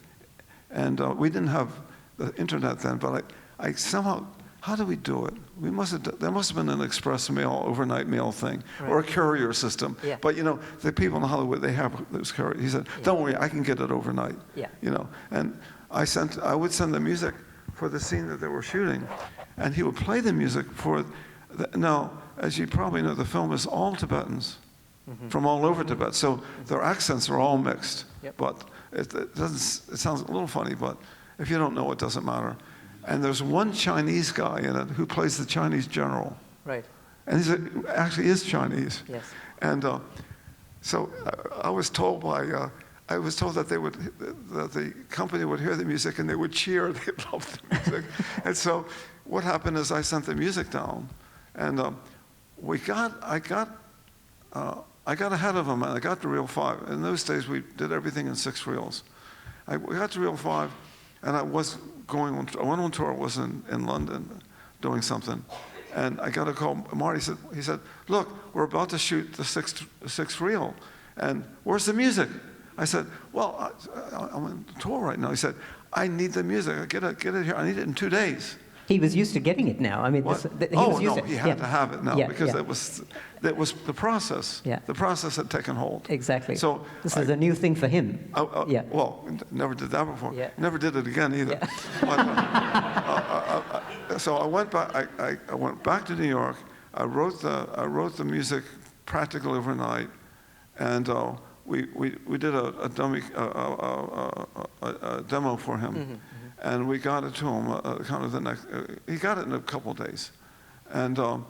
and we didn't have the internet then, but I somehow, how do we do it? There must have been an express mail, overnight mail thing, or a courier system. Yeah. But the people in Hollywood, they have those couriers. He said, don't worry, I can get it overnight. Yeah. And I would send the music for the scene that they were shooting, and he would play the music for. Now, as you probably know, the film is all Tibetans from all over Tibet, so their accents are all mixed. Yep. But it sounds a little funny, but if you don't know, it doesn't matter. And there's one Chinese guy in it who plays the Chinese general. Right. And he actually is Chinese. Yes. And so I was told that the company would hear the music and they would cheer. They loved the music. And so what happened is I sent the music down, and I got ahead of them, and I got to reel 5. In those days, we did everything in 6 reels. We got to reel 5, and I went on tour. I was in London doing something, And I got a call. Marty said, he said, look, we're about to shoot the sixth reel, and where's the music? I said, well, I'm on tour right now. He said, I need the music. Get it here. I need it in 2 days. He was used to getting it now. I mean, he was used to, he had to have it now because yeah. it was the process. Yeah. The process had taken hold. Exactly. So this is a new thing for him. Yeah. Well, never did that before. Yeah. Never did it again either. Yeah. But, so I went back. I went back to New York. I wrote the music practically overnight, and we did a demo for him. Mm-hmm. And we got it to him kind of the next. He got it in a couple of days, and I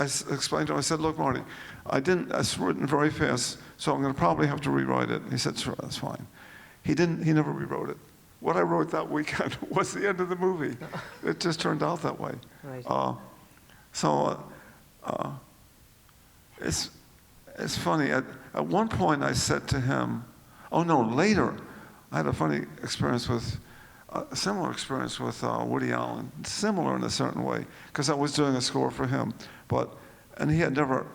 explained to him. I said, "Look, Marty, it's written very fast, so I'm going to probably have to rewrite it." He said, "Sure, that's fine." He didn't. He never rewrote it. What I wrote that weekend was the end of the movie. It just turned out that way. Right. It's funny. At one point, I said to him, "Oh no!" Later, I had a funny experience with. A similar experience with Woody Allen, similar in a certain way, because I was doing a score for him, and he had never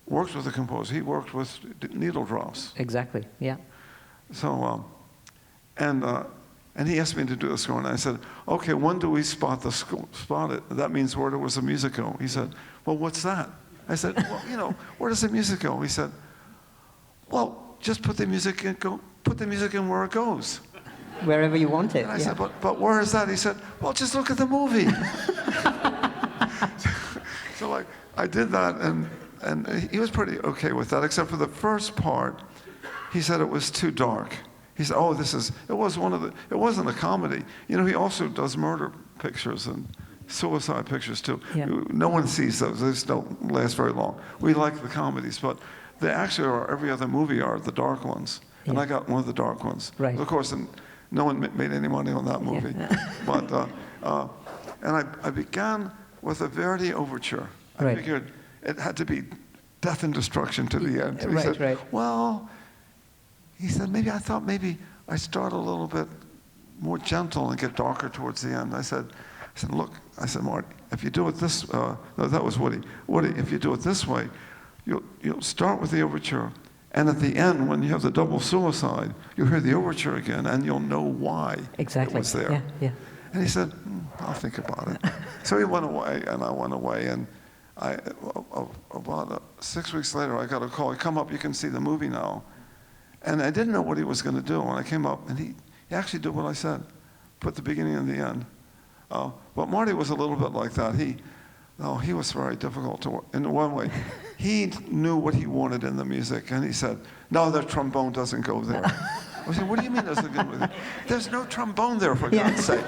worked with a composer. He worked with needle drops. Exactly. Yeah. So, and he asked me to do a score, and I said, "Okay, when do we spot it? That means where does the music go?" He said, "Well, what's that?" I said, "Well, where does the music go?" He said, "Well, just put the music in where it goes." Wherever you want it. And I said, but where is that? He said, well, just look at the movie. So I did that, and he was pretty okay with that, except for the first part. He said it was too dark. He said, it wasn't a comedy. He also does murder pictures and suicide pictures too. Yeah. No one sees those. They just don't last very long. We like the comedies, but they actually are, every other movie are the dark ones. And I got one of the dark ones. Right. Of course, no one made any money on that movie. Yeah. And I began with a Verdi overture. I figured it had to be death and destruction to the end. He said, well, he said, maybe I start a little bit more gentle and get darker towards the end. I said, look, Marty, if you do it this, no, that was Woody. Woody, if you do it this way, you'll start with the overture. And at the end, when you have the double suicide, you'll hear the overture again, and you'll know why it was there. Yeah. And he said, I'll think about it. So he went away, and I went away. And about 6 weeks later, I got a call. Come up, you can see the movie now. And I didn't know what he was going to do. When I came up, and he actually did what I said, put the beginning and the end. But Marty was a little bit like that. He was very difficult to work. In one way, he knew what he wanted in the music, and he said, no, the trombone doesn't go there. I said, what do you mean doesn't go there? There's no trombone there, for God's sake.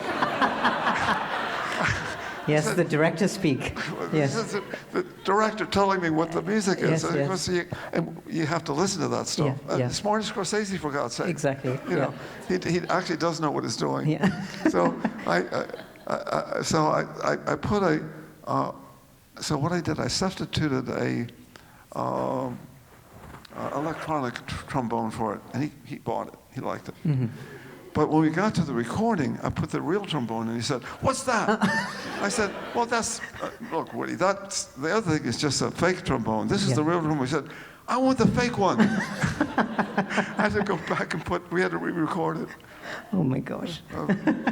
Yes, the director speak. Yes. This is the director telling me what the music is. Yes. And you have to listen to that stuff. It's Martin Scorsese, for God's sake. Exactly. He actually does know what he's doing. Yeah. So I put so what I did, I substituted a electronic trombone for it, and he bought it. He liked it. Mm-hmm. But when we got to the recording, I put the real trombone, and he said, "What's that?" I said, "Well, that's look, Woody. That's the other thing is just a fake trombone. This is the real trombone." He said, "I want the fake one." I had to go back and we had to re-record it. Oh my gosh.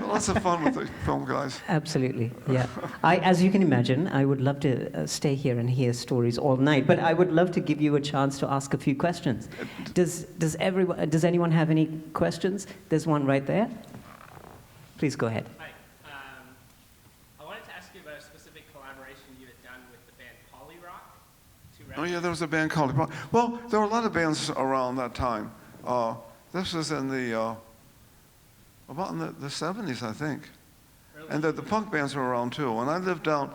Lots of fun with the film guys. Absolutely, yeah. As you can imagine, I would love to stay here and hear stories all night, but I would love to give you a chance to ask a few questions. Does anyone have any questions? There's one right there. Please go ahead. Hi. I wanted to ask you about a specific collaboration you had done with the band Polyrock. Oh yeah, there was a band called. Well, there were a lot of bands around that time. This was in the about in the 70s, I think. Really? And the punk bands were around too. And I lived down.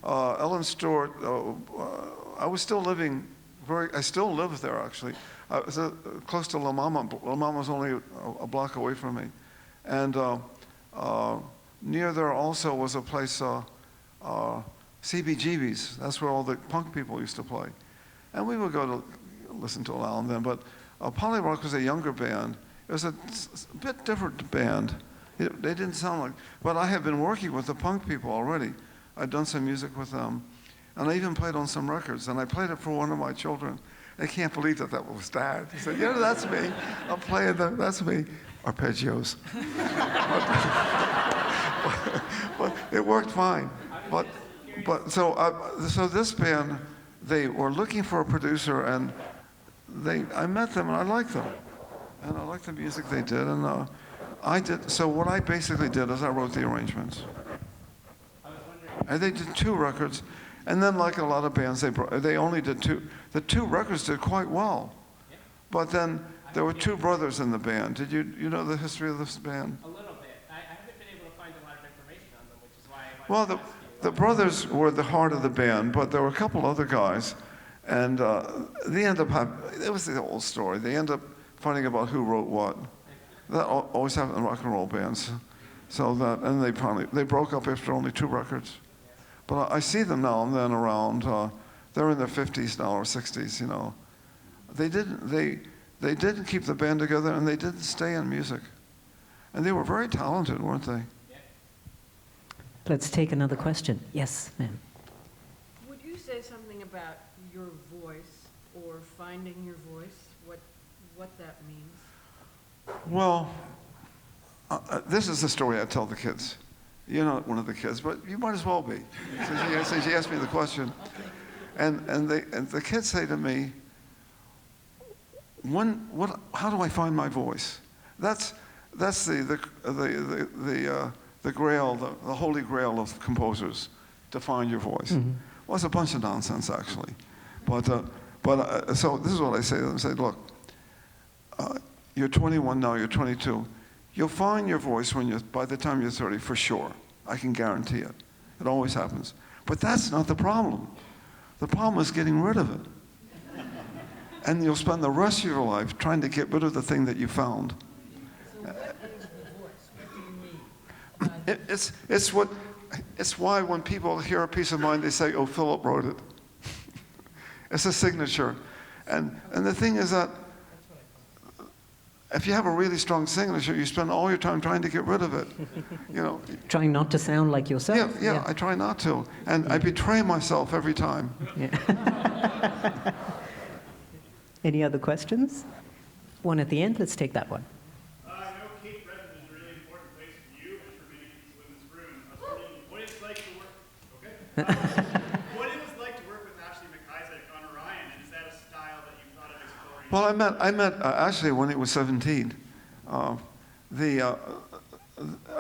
Ellen Stewart. I was still living I still live there actually. I was close to La Mama. La Mama was only a block away from me, and near there also was a place. CBGB's, that's where all the punk people used to play. And we would go to listen to it now and then, but Polyrock was a younger band. It was a bit different band. They didn't sound like, but I had been working with the punk people already. I'd done some music with them. And I even played on some records. And I played it for one of my children. They can't believe that that was Dad. He said, yeah, that's me. I'm playing them. That's me. Arpeggios. but it worked fine. So this band, they were looking for a producer, and I met them, and I liked them. And I liked the music they did. And so what I basically did is I wrote the arrangements. And they did 2 records. And then, like a lot of bands, they only did 2. The 2 records did quite well. But then there were 2 brothers in the band. Did you know the history of this band? A little bit. I haven't been able to find a lot of information on them, which is why I Well, wanted to ask you. the brothers were the heart of the band, but there were a couple other guys. And they ended up it was the old story. They ended up fighting about who wrote what. That always happened in rock and roll bands. And they broke up after only 2 records. But I see them now and then around. They're in their 50s now or 60s. You know, they didn't keep the band together, and they didn't stay in music. And they were very talented, weren't they? Yeah. Let's take another question. Yes, ma'am. Would you say something about your voice or finding your voice? What that means? Well, this is the story I tell the kids. You're not one of the kids, but you might as well be. So she asked me the question, and the kids say to me, how do I find my voice? That's the grail, the holy grail of composers, to find your voice. Mm-hmm. Well, it's a bunch of nonsense, actually. So this is what I say to them. I say, look, you're 21 now, you're 22. You'll find your voice by the time you're 30, for sure. I can guarantee it. It always happens. But that's not the problem. The problem is getting rid of it. And you'll spend the rest of your life trying to get rid of the thing that you found. So what is the voice? What do you mean? It's why when people hear a piece of mine, they say, oh, Philip wrote it. It's a signature. And the thing is that if you have a really strong signature, you spend all your time trying to get rid of it. You know. Trying not to sound like yourself? Yeah, I try not to. And I betray myself every time. Yeah. Any other questions? One at the end. Let's take that one. I know Cape Breton is a really important place for you and for many people in this room. I was wondering what it's like to work. Okay. What it was like to work with Ashley McIsaac on Orion, and is that a style that you thought of exploring? Well, I met Ashley when he was 17. I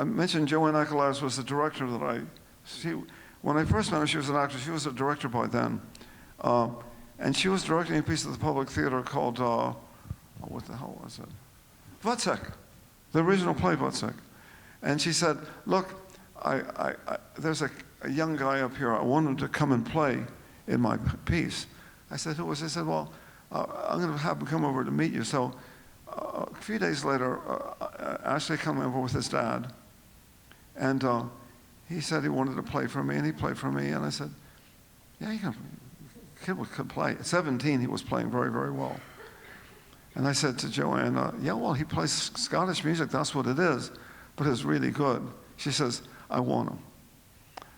mentioned Joanne Aquiles was the director when I first met her, she was an actress. She was a director by then. And she was directing a piece at the Public Theater called, what the hell was it? Vutsek, the original play Vutsek. And she said, look, there's a young guy up here, I want him to come and play in my piece. I said, who was he? He said, well, I'm going to have him come over to meet you. So a few days later, Ashley came over with his dad. And he said he wanted to play for me, and he played for me. And I said, yeah, you can. Kid could play. At 17, he was playing very, very well. And I said to Joanne, yeah, well, he plays Scottish music, that's what it is, but it's really good. She says, I want him.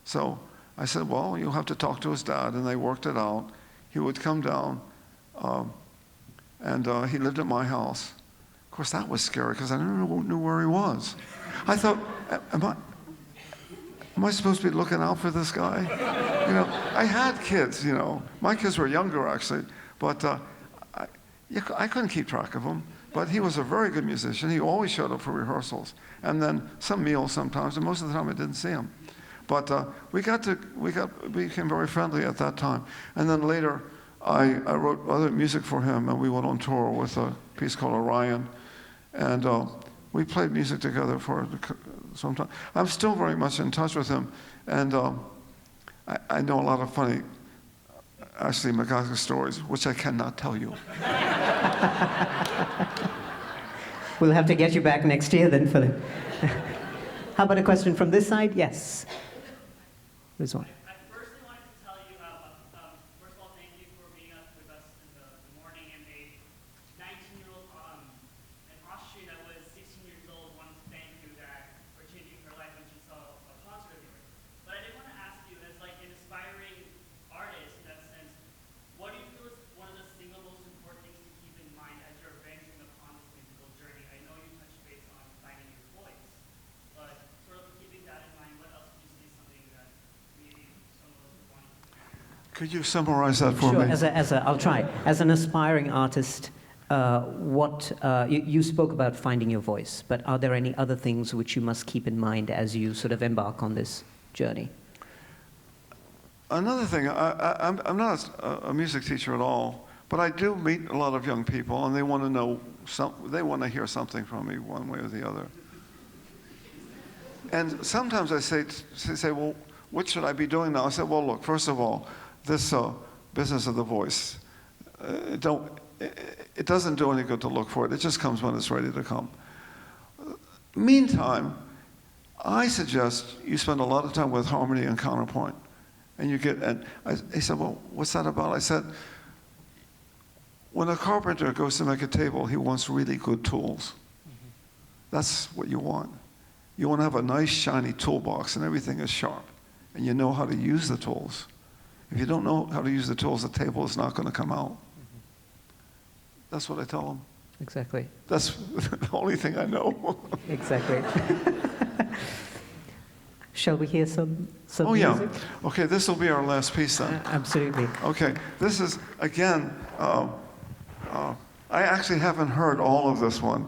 So I said, well, you'll have to talk to his dad, and they worked it out. He would come down, and he lived at my house. Of course, that was scary, because I never knew where he was. I thought, am I supposed to be looking out for this guy? You know, I had kids, you know. My kids were younger, actually, but I couldn't keep track of them. But he was a very good musician. He always showed up for rehearsals. And then some meals sometimes, and most of the time I didn't see him. But we became very friendly at that time. And then later, I wrote other music for him, and we went on tour with a piece called Orion. And we played music together for some time. I'm still very much in touch with him, and I know a lot of funny Ashley McIsaac stories, which I cannot tell you. We'll have to get you back next year then, Philip. How about a question from this side? Yes. This one. I firstly wanted to tell you, first of all, thank you for being up with us in the morning, and a 19-year-old in Austria that was 16 years old wanted to thank you for changing her life when she saw a concert of yours. But I did want to ask you, as Could you summarize that for Sure. me? I'll try. As an aspiring artist, you spoke about finding your voice, but are there any other things which you must keep in mind as you sort of embark on this journey? Another thing, I'm not a music teacher at all, but I do meet a lot of young people, and they want to know they want to hear something from me one way or the other. And sometimes I say, well, what should I be doing now? I said, well, look, first of all, this business of the voice, it doesn't do any good to look for it. It just comes when it's ready to come. Meantime, I suggest you spend a lot of time with harmony and counterpoint. And he said, well, what's that about? I said, when a carpenter goes to make a table, he wants really good tools. That's what you want. You want to have a nice, shiny toolbox, and everything is sharp. And you know how to use the tools. If you don't know how to use the tools, the table is not going to come out. That's what I tell them. Exactly. That's the only thing I know. Exactly. Shall we hear some Oh, music? yeah. Okay, this will be our last piece then. Absolutely. Okay, this is, again, I actually haven't heard all of this one.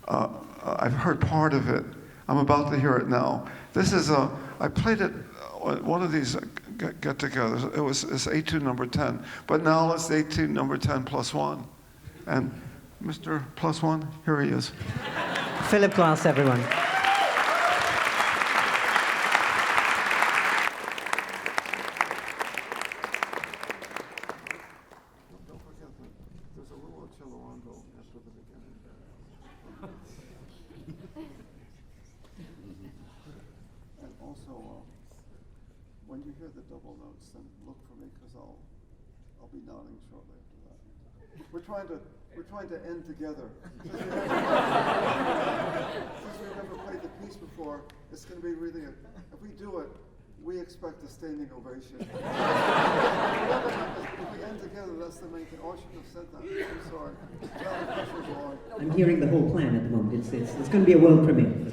I've heard part of it. I'm about to hear it now. This is I played it at one of these get-togethers. It's Etude number 10, but now it's Etude number 10 plus 1. And Mr. Plus 1, here he is. Philip Glass, everyone. Don't forget that there's a little accelerondo after the beginning. And also, when you hear the double notes, then look for me because I'll be nodding shortly after that. We're trying to end together. Since we've never played the piece before, it's going to be really if we do it, we expect a standing ovation. If we end together, that's the main thing. Oh, I shouldn't have said that. I'm sorry. Well, the pressure's on. I'm hearing the whole plan at the moment. It's going to be a world premiere.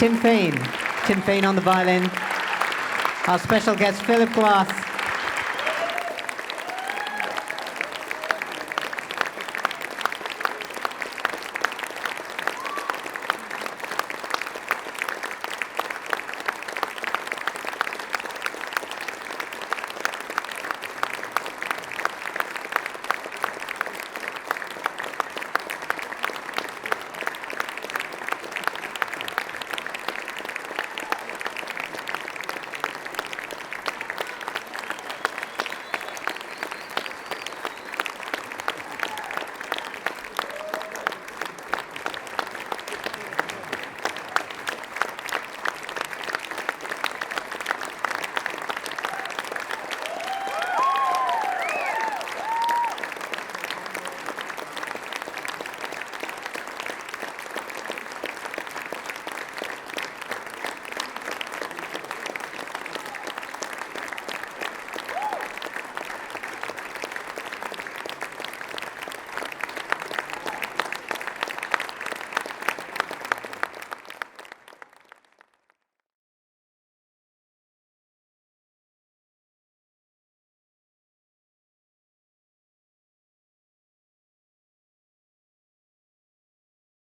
Tim Fain. Tim Fain on the violin. Our special guest, Philip Glass.